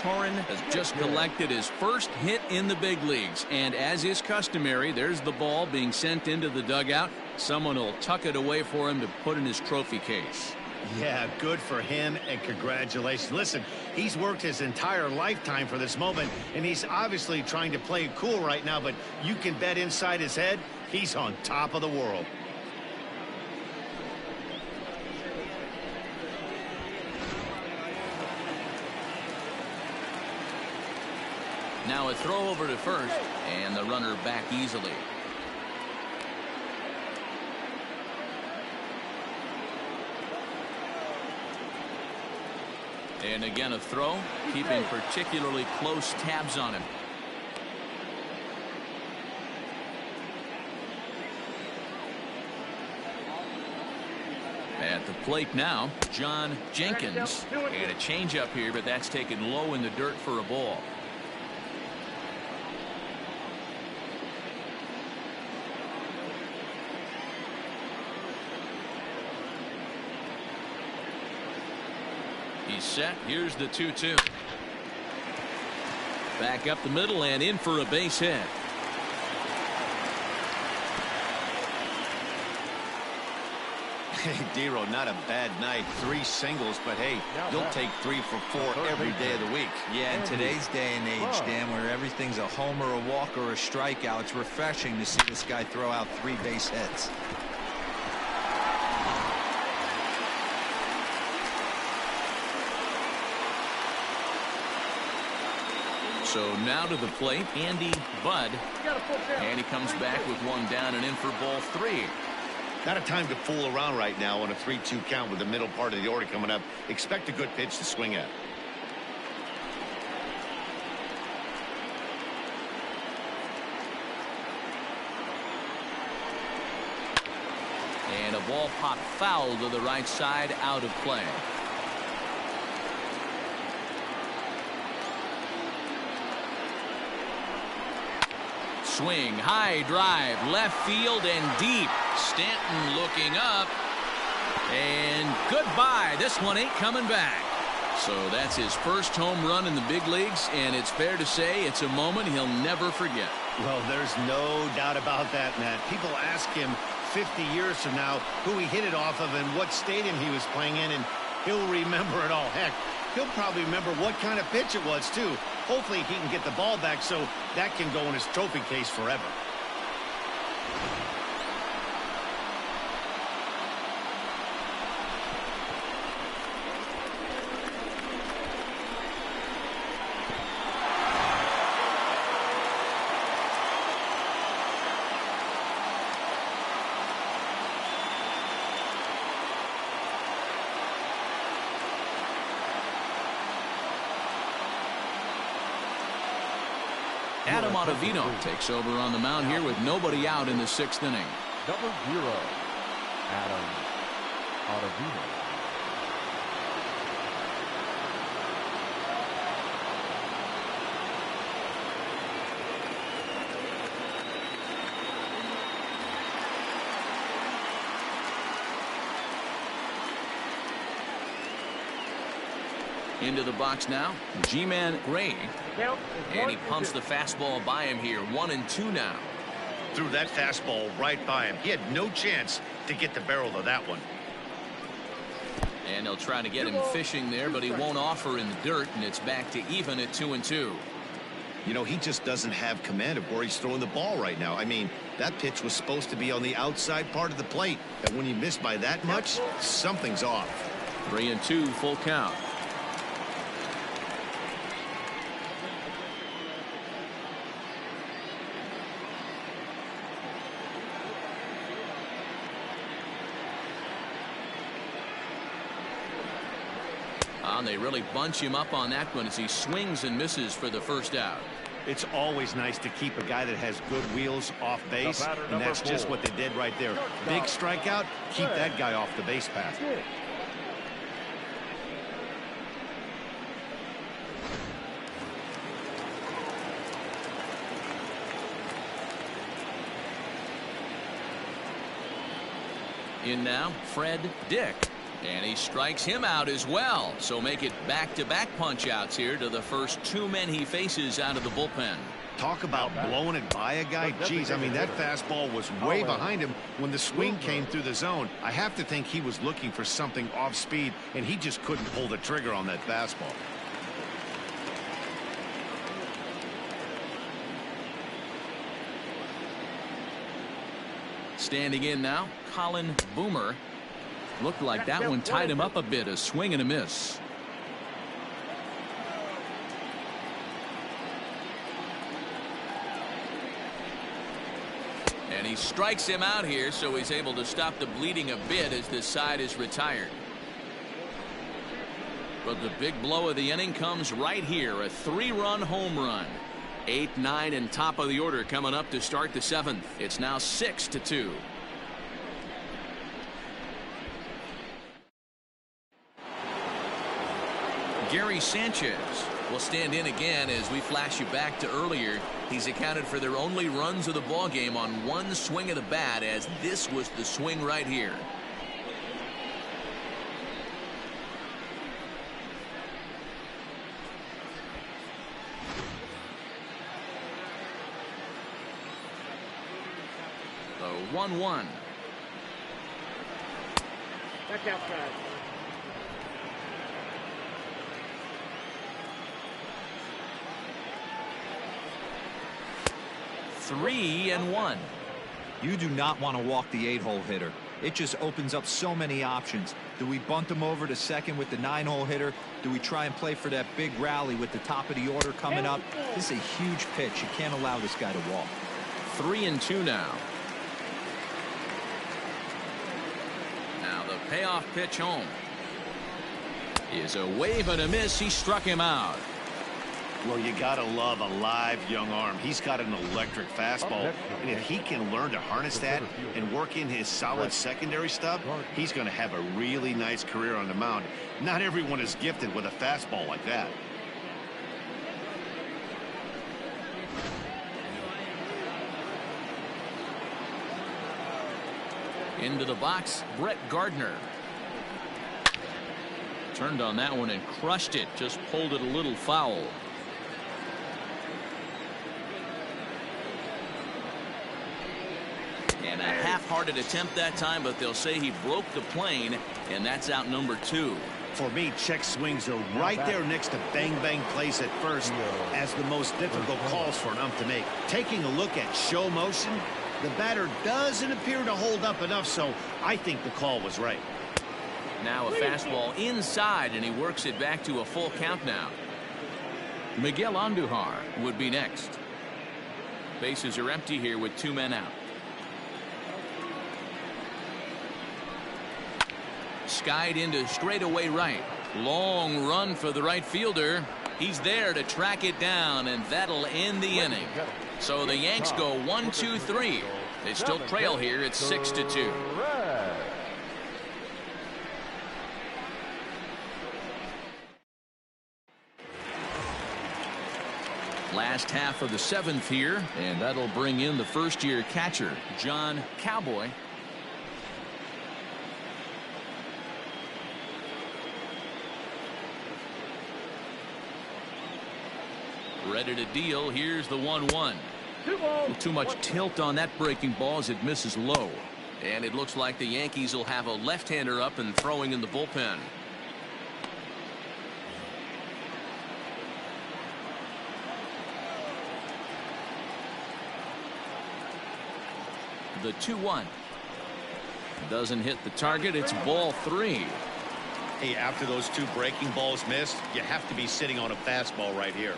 Torren has just collected his first hit in the big leagues, and as is customary, there's the ball being sent into the dugout. Someone will tuck it away for him to put in his trophy case. Yeah, good for him, and congratulations. Listen, he's worked his entire lifetime for this moment, and he's obviously trying to play it cool right now, but you can bet inside his head, he's on top of the world. Now a throw over to first, and the runner back easily. And again a throw, keeping particularly close tabs on him. At the plate now, John Jenkins. And a changeup here, but that's taken low in the dirt for a ball. He's set. Here's the 2-2. Back up the middle and in for a base hit. Hey, Dero, not a bad night. 3 singles, but hey, you'll take 3 for 4 every day of the week. Yeah, in today's day and age, Dan, where everything's a homer, a walk, or a strikeout, it's refreshing to see this guy throw out 3 base hits. So now to the plate, Andy Budd, and he comes back with 1 down and in for ball 3. Not a time to fool around right now on a 3-2 count with the middle part of the order coming up. Expect a good pitch to swing at. And a ball popped foul to the right side, out of play. Swing, high drive, left field and deep. Stanton looking up. And goodbye. This one ain't coming back. So that's his first home run in the big leagues, and it's fair to say it's a moment he'll never forget. Well, there's no doubt about that, Matt. People ask him 50 years from now who he hit it off of and what stadium he was playing in, and he'll remember it all. Heck, he'll probably remember what kind of pitch it was, too. Hopefully he can get the ball back so that can go in his trophy case forever. Adam Ottavino takes over on the mound here with nobody out in the 6th inning. Number 0, Adam Ottavino. Into the box now, G-Man Gray. And he pumps the fastball by him here. 1-2 now. Threw that fastball right by him. He had no chance to get the barrel of that one. And they'll try to get him fishing there, but he won't offer in the dirt, and it's back to even at 2-2. You know, he just doesn't have command of where he's throwing the ball right now. I mean, that pitch was supposed to be on the outside part of the plate, and when you miss by that much, something's off. 3-2, full count. And they really bunch him up on that one as he swings and misses for the first out. It's always nice to keep a guy that has good wheels off base, and that's just what they did right there. Big strikeout, keep that guy off the base path. In now, Fred Dick. And he strikes him out as well. So make it back-to-back punch-outs here to the first 2 men he faces out of the bullpen. Talk about blowing it by a guy. Geez, I mean, that fastball was way behind him when the swing came through the zone. I have to think he was looking for something off speed, and he just couldn't pull the trigger on that fastball. Standing in now, Colin Boomer. Looked like that one tied him up a bit. A swing and a miss. And he strikes him out here, so he's able to stop the bleeding a bit as this side is retired. But the big blow of the inning comes right here. A 3-run home run. 8, 9, and top of the order coming up to start the 7th. It's now 6-2. Gary Sanchez will stand in again as we flash you back to earlier. He's accounted for their only runs of the ball game on one swing of the bat, as this was the swing right here. The 1-1. Back outside. Three and 1. You do not want to walk the 8-hole hitter. It just opens up so many options. Do we bunt him over to second with the 9-hole hitter? Do we try and play for that big rally with the top of the order coming up? This is a huge pitch. You can't allow this guy to walk. 3-2 now. Now the payoff pitch home is a wave and a miss. He struck him out. Well, you gotta love a live young arm. He's got an electric fastball, and if he can learn to harness that and work in his solid secondary stuff, he's going to have a really nice career on the mound. Not everyone is gifted with a fastball like that. Into the box, Brett Gardner. Turned on that one and crushed it. Just pulled it a little foul. And a half-hearted attempt that time, but they'll say he broke the plane, and that's out number 2. For me, check swings are right there next to bang-bang plays at first as the most difficult calls for an ump to make. Taking a look at show motion, the batter doesn't appear to hold up enough, so I think the call was right. Now a fastball inside, and he works it back to a full count now. Miguel Andujar would be next. Bases are empty here with 2 men out. Skied into straightaway right. Long run for the right fielder. He's there to track it down, and that'll end the inning. So the Yanks go 1-2-3. They still trail here. It's 6-2. Last half of the 7th here, and that'll bring in the first-year catcher, John Cowboy. Ready to deal. Here's the 1-1. Too much tilt on that breaking ball as it misses low. And it looks like the Yankees will have a left-hander up and throwing in the bullpen. The 2-1. Doesn't hit the target. It's ball 3. Hey, after those 2 breaking balls missed, you have to be sitting on a fastball right here.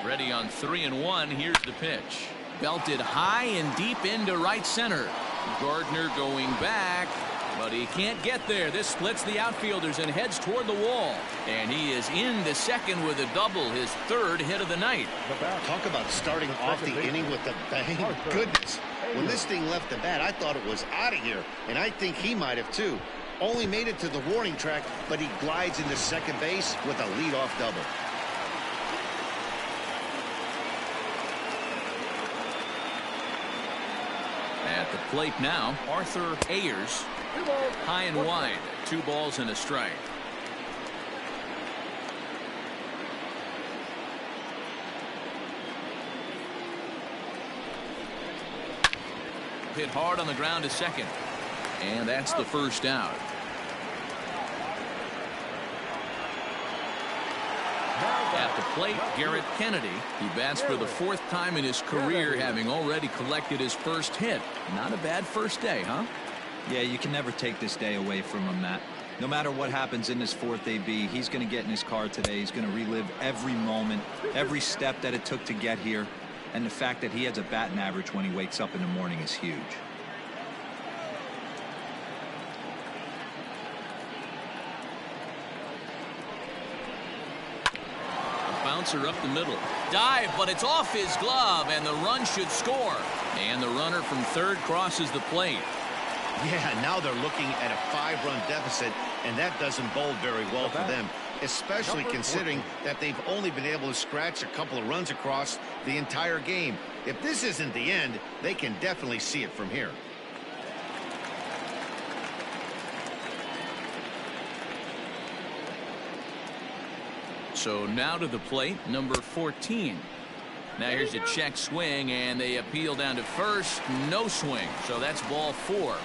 Ready on 3-1. Here's the pitch. Belted high and deep into right center. Gardner going back, but he can't get there. This splits the outfielders and heads toward the wall. And he is into second with a double, his 3rd hit of the night. Talk about starting off the inning with a bang. Goodness. When this thing left the bat, I thought it was out of here, and I think he might have too. Only made it to the warning track, but he glides into second base with a leadoff double. At the plate now, Arthur Ayers. High and wide. 2 balls and a strike. Hit hard on the ground to second. And that's the first out. At the plate, Garrett Kennedy. He bats for the 4th time in his career, having already collected his first hit. Not a bad first day, huh? Yeah, you can never take this day away from him, Matt. No matter what happens in this 4th AB, he's going to get in his car today. He's going to relive every moment, every step that it took to get here. And the fact that he has a batting average when he wakes up in the morning is huge. Bouncer up the middle. Dive, but it's off his glove, and the run should score. And the runner from 3rd crosses the plate. Yeah, now they're looking at a 5-run deficit, and that doesn't bode very well for them, especially considering that they've only been able to scratch a couple of runs across the entire game. If this isn't the end, they can definitely see it from here. So now to the plate, number 14. Now here's a check swing, and they appeal down to first. No swing, so that's ball 4.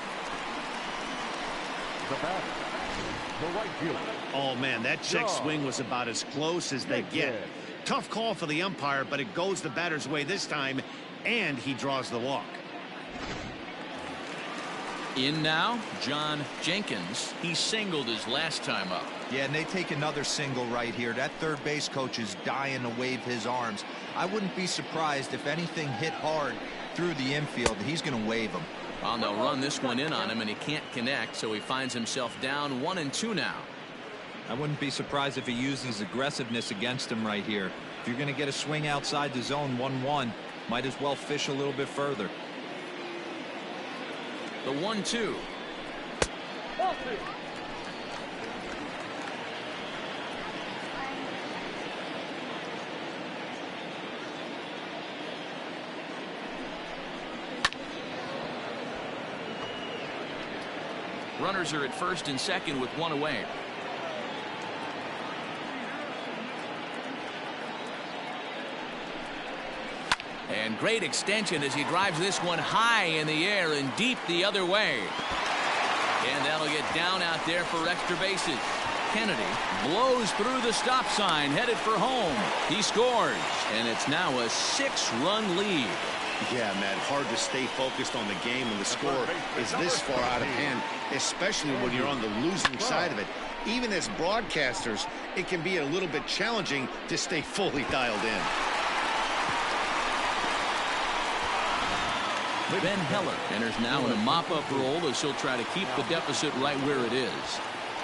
The right fielder. Oh, man, that check swing was about as close as they get. Tough call for the umpire, but it goes the batter's way this time, and he draws the walk. In now, John Jenkins. He singled his last time up. Yeah, and they take another single right here. That third base coach is dying to wave his arms. I wouldn't be surprised if anything hit hard through the infield. He's going to wave them. Well, they'll run this one in on him, and he can't connect, so he finds himself down 1-2 now. I wouldn't be surprised if he uses aggressiveness against him right here. If you're going to get a swing outside the zone 1-1, might as well fish a little bit further. The 1-2. Runners are at first and second with one away. And great extension as he drives this one high in the air and deep the other way. And that'll get down out there for extra bases. Kennedy blows through the stop sign, headed for home. He scores, and it's now a 6-run lead. Yeah, Matt, hard to stay focused on the game when the score is this far out of hand, especially when you're on the losing side of it. Even as broadcasters, it can be a little bit challenging to stay fully dialed in. Ben Heller enters now in a mop-up role as he'll try to keep the deficit right where it is.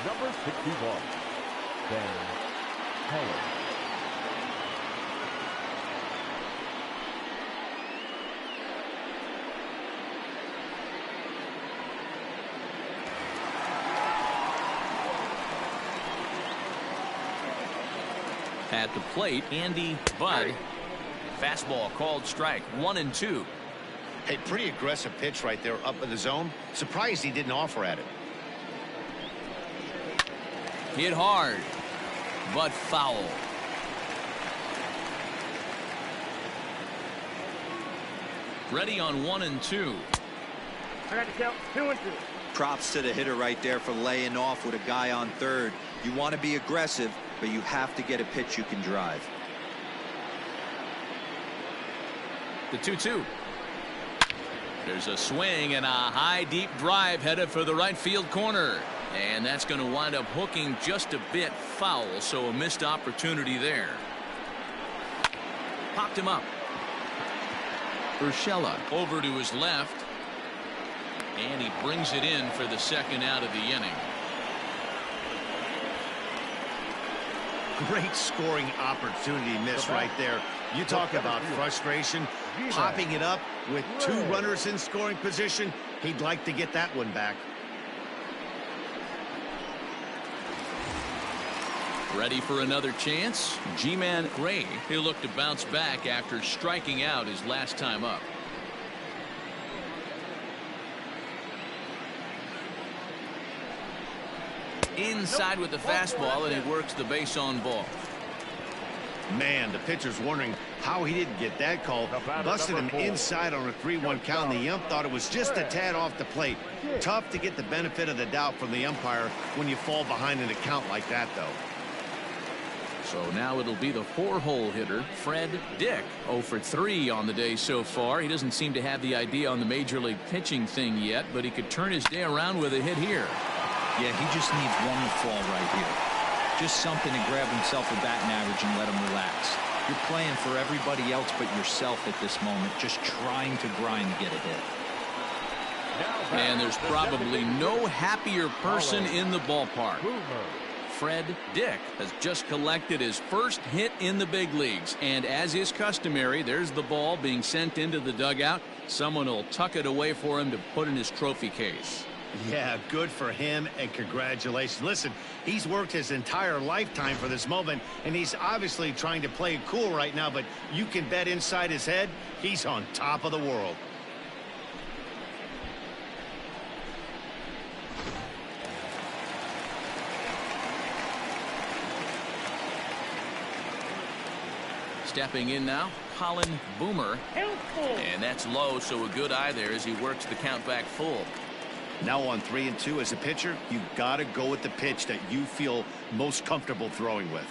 Number 61, Ben Heller. At the plate, Andy Budd. Fastball called strike, 1-2. Hey, pretty aggressive pitch right there up in the zone. Surprised he didn't offer at it. Hit hard, but foul. Ready on 1-2. I got to count 2-2. Props to the hitter right there for laying off with a guy on third. You want to be aggressive, but you have to get a pitch you can drive. The 2-2. There's a swing and a high deep drive headed for the right field corner, and that's going to wind up hooking just a bit foul, so a missed opportunity there. Popped him up. Urshela over to his left, and he brings it in for the second out of the inning. Great scoring opportunity miss right there. You talk about frustration, popping it up with 2 runners in scoring position. He'd like to get that one back. Ready for another chance? G-Man Gray. He'll look to bounce back after striking out his last time up. Inside with the fastball, and he works the base on ball. Man, the pitcher's wondering how he didn't get that call. Busted him inside on a 3-1 count, and the ump thought it was just a tad off the plate. Tough to get the benefit of the doubt from the umpire when you fall behind in a count like that, though. So now it'll be the 4-hole hitter, Fred Dick. 0 for 3 on the day so far. He doesn't seem to have the idea on the major league pitching thing yet, but he could turn his day around with a hit here. Yeah, he just needs one to fall right here. Just something to grab himself a batting average and let him relax. You're playing for everybody else but yourself at this moment, just trying to grind to get a hit. And there's probably no happier person in the ballpark. Fred Dick has just collected his first hit in the big leagues, and as is customary, there's the ball being sent into the dugout. Someone will tuck it away for him to put in his trophy case. Yeah, good for him, and congratulations. Listen, he's worked his entire lifetime for this moment, and he's obviously trying to play it cool right now, but you can bet inside his head, he's on top of the world. Stepping in now, Colin Boomer. And that's low, so a good eye there as he works the count back full. Now on 3-2 as a pitcher, you've got to go with the pitch that you feel most comfortable throwing with.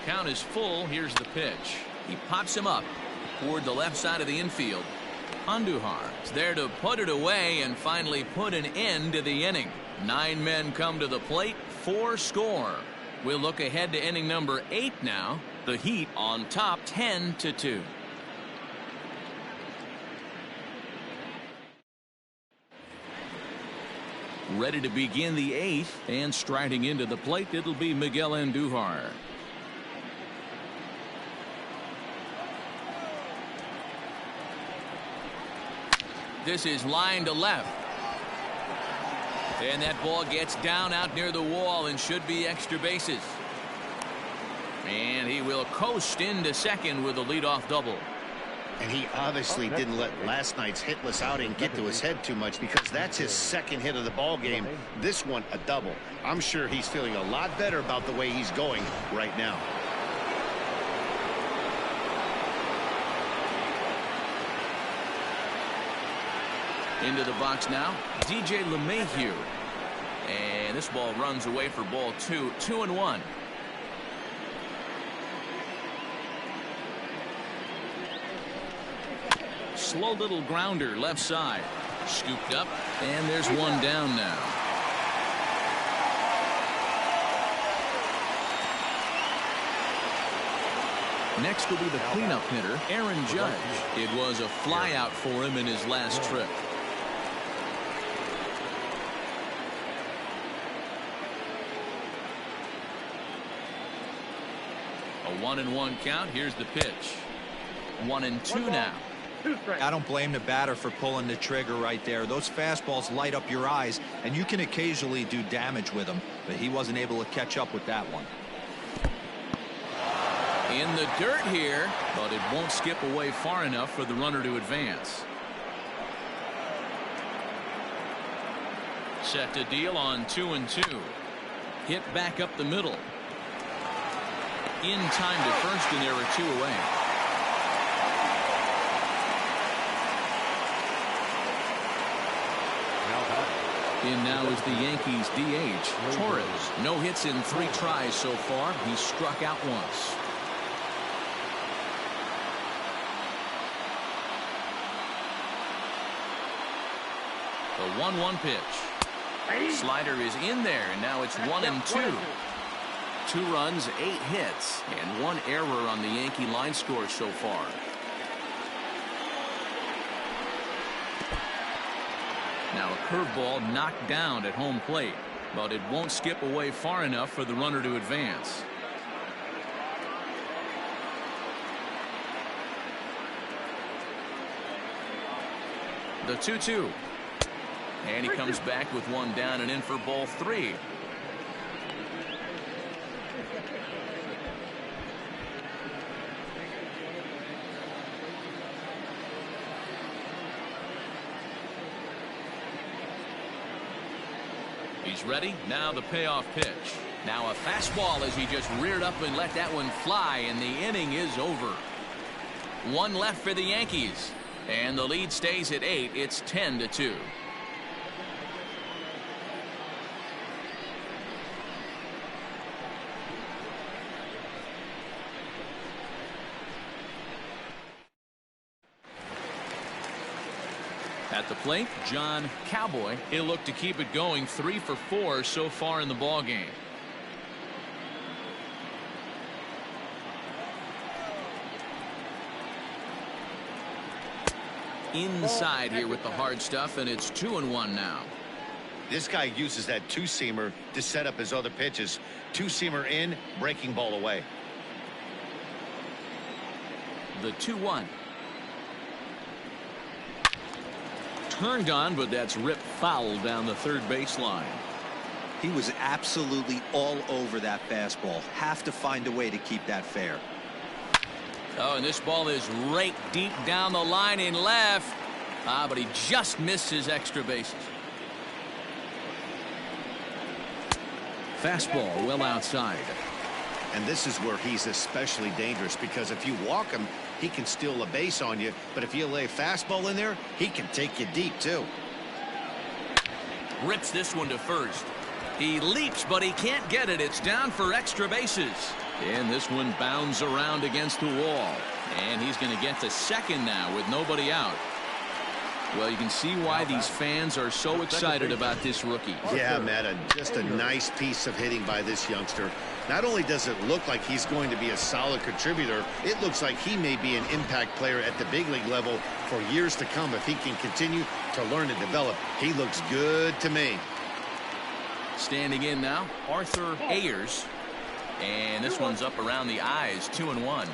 Count is full. Here's the pitch. He pops him up. toward the left side of the infield. Andujar is there to put it away and finally put an end to the inning. 9 men come to the plate, 4 score. We'll look ahead to inning number 8 now. The Heat on top 10-2. Ready to begin the 8th, and striding into the plate, it'll be Miguel Andujar. This is line to left. And that ball gets down out near the wall and should be extra bases. And he will coast into second with a leadoff double. And he obviously didn't let last night's hitless outing get to his head too much, because that's his second hit of the ball game. This one a double. I'm sure he's feeling a lot better about the way he's going right now. Into the box now, DJ LeMahieu. And this ball runs away for ball 2. 2-1. Slow little grounder left side. Scooped up, and there's one down now. Next will be the cleanup hitter, Aaron Judge. It was a flyout for him in his last trip. A 1-1 count. Here's the pitch. 1-2 now. I don't blame the batter for pulling the trigger right there. Those fastballs light up your eyes, and you can occasionally do damage with them, but he wasn't able to catch up with that one. In the dirt here, but it won't skip away far enough for the runner to advance. Set to deal on 2-2. Hit back up the middle. In time to first, and there are 2 away. In now is the Yankees DH, Torres. No hits in 3 tries so far. He struck out once. The 1-1 pitch. Slider is in there, and now it's 1-2. 2 runs, 8 hits, and 1 error on the Yankee line score so far. Now a curveball knocked down at home plate, but it won't skip away far enough for the runner to advance. The 2-2. And he comes back with 1 down and in for ball 3. He's ready. Now the payoff pitch. Now a fastball as he just reared up and let that one fly, and the inning is over. 1 left for the Yankees, and the lead stays at 8. It's 10-2. At the plate, John Cowboy. He'll look to keep it going. 3 for 4 so far in the ball game. Inside here with the hard stuff, and it's 2-1 now. This guy uses that 2-seamer to set up his other pitches. 2-seamer in, breaking ball away. The 2-1. Turned on, but that's ripped foul down the third baseline. He was absolutely all over that fastball. Have to find a way to keep that fair. Oh, and this ball is raked deep down the line in left. But he just missed his extra bases. Fastball well outside. And this is where he's especially dangerous, because if you walk him, he can steal a base on you. But if you lay a fastball in there, he can take you deep, too. Rips this one to first. He leaps, but he can't get it. It's down for extra bases. And this one bounds around against the wall. And he's going to get to second now with nobody out. Well, you can see why these fans are so excited about this rookie. Yeah, Matt, just a nice piece of hitting by this youngster. Not only does it look like he's going to be a solid contributor, it looks like he may be an impact player at the big league level for years to come if he can continue to learn and develop. He looks good to me. Standing in now, Arthur Ayers. And this one's up around the eyes, 2-1.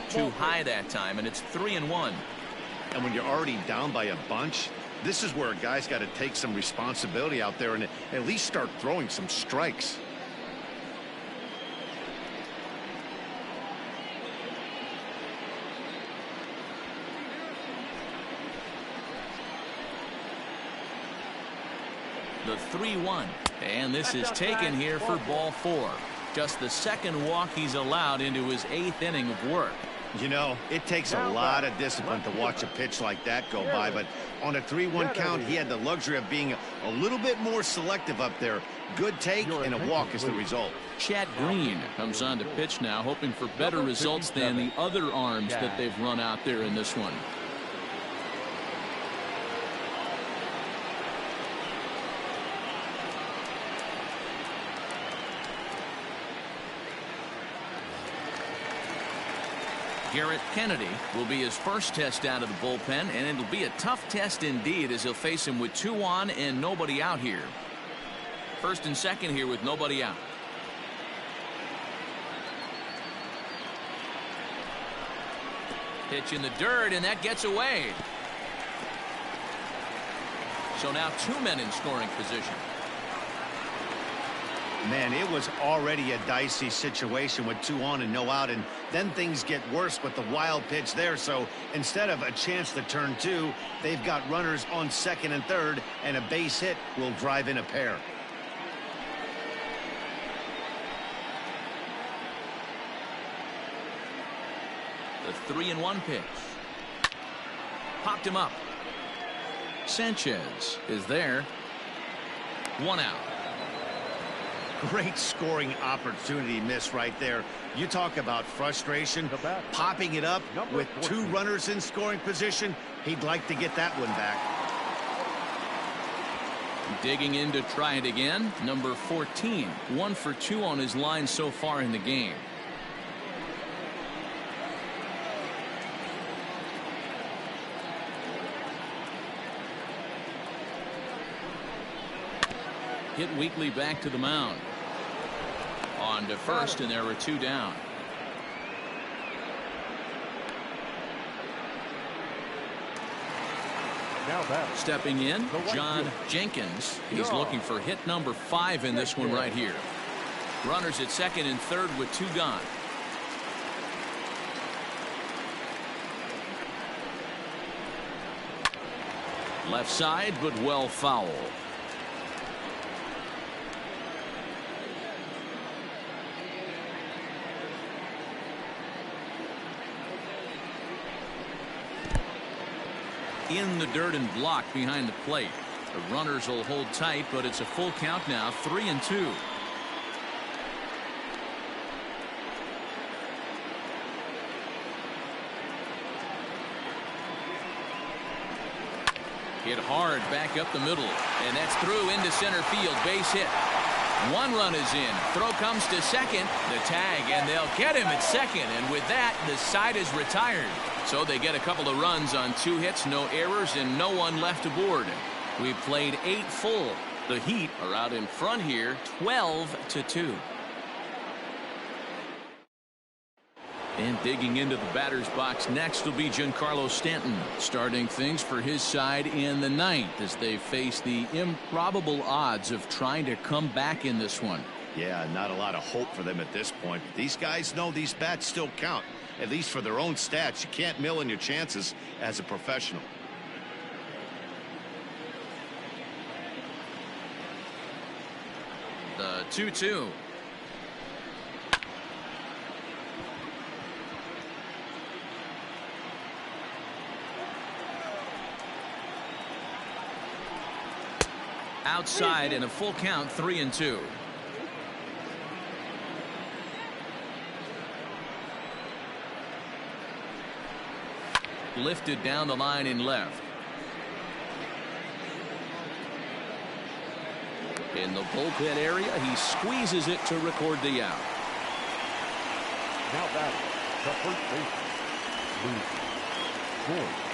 Too high that time, and it's 3-1. And when you're already down by a bunch, this is where a guy's got to take some responsibility out there and at least start throwing some strikes. The 3-1. And this is taken here for ball 4. Just the second walk he's allowed into his 8th inning of work. You know, it takes a lot of discipline to watch a pitch like that go by, but on a 3-1 count, he had the luxury of being a little bit more selective up there. Good take and a walk is the result. Chad Green comes on to pitch now, hoping for better results than the other arms that they've run out there in this one. Garrett Kennedy will be his first test out of the bullpen, and it'll be a tough test indeed as he'll face him with 2 on and nobody out here. First and second here with nobody out. Pitch in the dirt, and that gets away. So now 2 men in scoring position. Man, it was already a dicey situation with 2 on and no out, and then things get worse with the wild pitch there. So instead of a chance to turn 2, they've got runners on second and third, and a base hit will drive in a pair. The 3-1 pitch. Popped him up. Sanchez is there. 1 out. Great scoring opportunity miss right there. You talk about frustration, popping it up with 2 runners in scoring position. He'd like to get that one back. Digging in to try it again. Number 14. 1 for 2 on his line so far in the game. Hit Weekly back to the mound. On to first, and there were 2 down. Stepping in, John Jenkins. He's looking for hit number 5 in this one right here. Runners at second and third with 2 gone. Left side, but well foul. In the dirt and blocked behind the plate. The runners will hold tight, but it's a full count now, 3-2. Hit hard back up the middle, and that's through into center field. Base hit. 1 run is in. Throw comes to second. The tag, and they'll get him at second. And with that, the side is retired. So they get a couple of runs on 2 hits, no errors, and no one left aboard. We've played 8 full. The Heat are out in front here, 12-2. And digging into the batter's box next will be Giancarlo Stanton, starting things for his side in the 9th as they face the improbable odds of trying to come back in this one. Yeah, not a lot of hope for them at this point. But these guys know these bats still count, at least for their own stats. You can't mill in your chances as a professional. The 2-2. Outside and a full count, 3-2. Lifted down the line in left. In the bullpen area, he squeezes it to record the out. Now batting, the first baseman, Luke Voigt.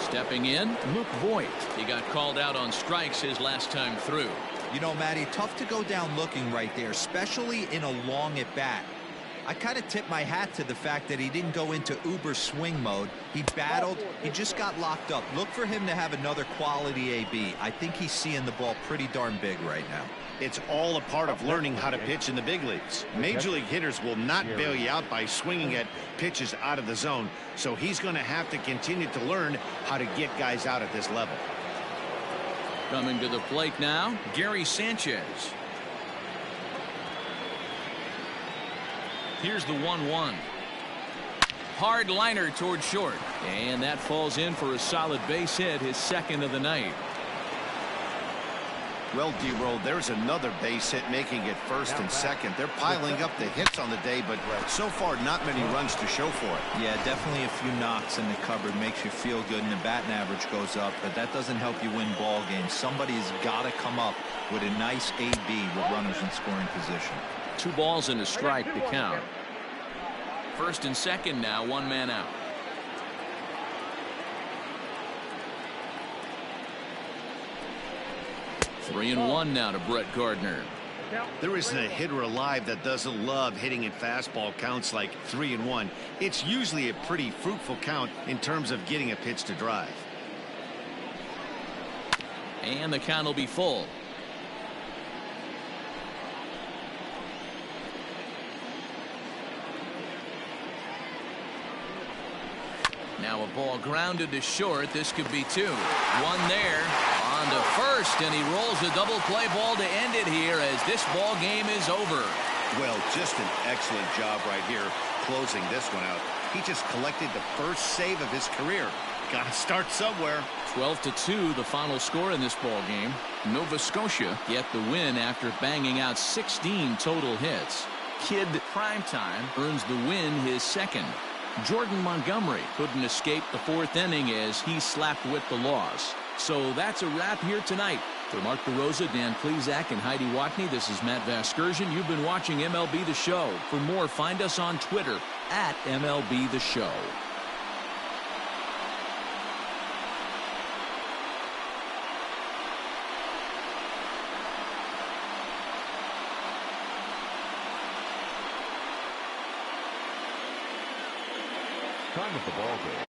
Stepping in, Luke Voigt. He got called out on strikes his last time through. You know, Matty, tough to go down looking right there, especially in a long at bat. I kind of tip my hat to the fact that he didn't go into uber swing mode. He battled. He just got locked up. Look for him to have another quality AB. I think he's seeing the ball pretty darn big right now. It's all a part of learning how to pitch in the big leagues. Major league hitters will not bail you out by swinging at pitches out of the zone. So he's going to have to continue to learn how to get guys out at this level. Coming to the plate now, Gary Sanchez. Here's the 1-1. Hard liner toward short. And that falls in for a solid base hit, his second of the night. Well, D-Roll, there's another base hit making it first and second. They're piling up the hits on the day, but so far not many runs to show for it. Yeah, definitely a few knocks in the cupboard makes you feel good, and the batting average goes up, but that doesn't help you win ball games. Somebody's got to come up with a nice AB with runners in scoring position. 2 balls and a strike to count. First and second now, 1 man out. 3-1 now to Brett Gardner. There isn't a hitter alive that doesn't love hitting in fastball counts like 3-1. It's usually a pretty fruitful count in terms of getting a pitch to drive. And the count will be full. Now a ball grounded to short. This could be 2. 1 there. On to first, and he rolls a double play ball to end it here as this ball game is over. Well, just an excellent job right here closing this one out. He just collected the first save of his career. Got to start somewhere. 12-2 the final score in this ball game. Nova Scotia get the win after banging out 16 total hits. Kid Primetime earns the win, his second. Jordan Montgomery couldn't escape the 4th inning as he slapped with the loss. So that's a wrap here tonight. For Mark DeRosa, Dan Plesac, and Heidi Watney, this is Matt Vasgersian. You've been watching MLB The Show. For more, find us on Twitter at MLB The Show. Time of the ball game.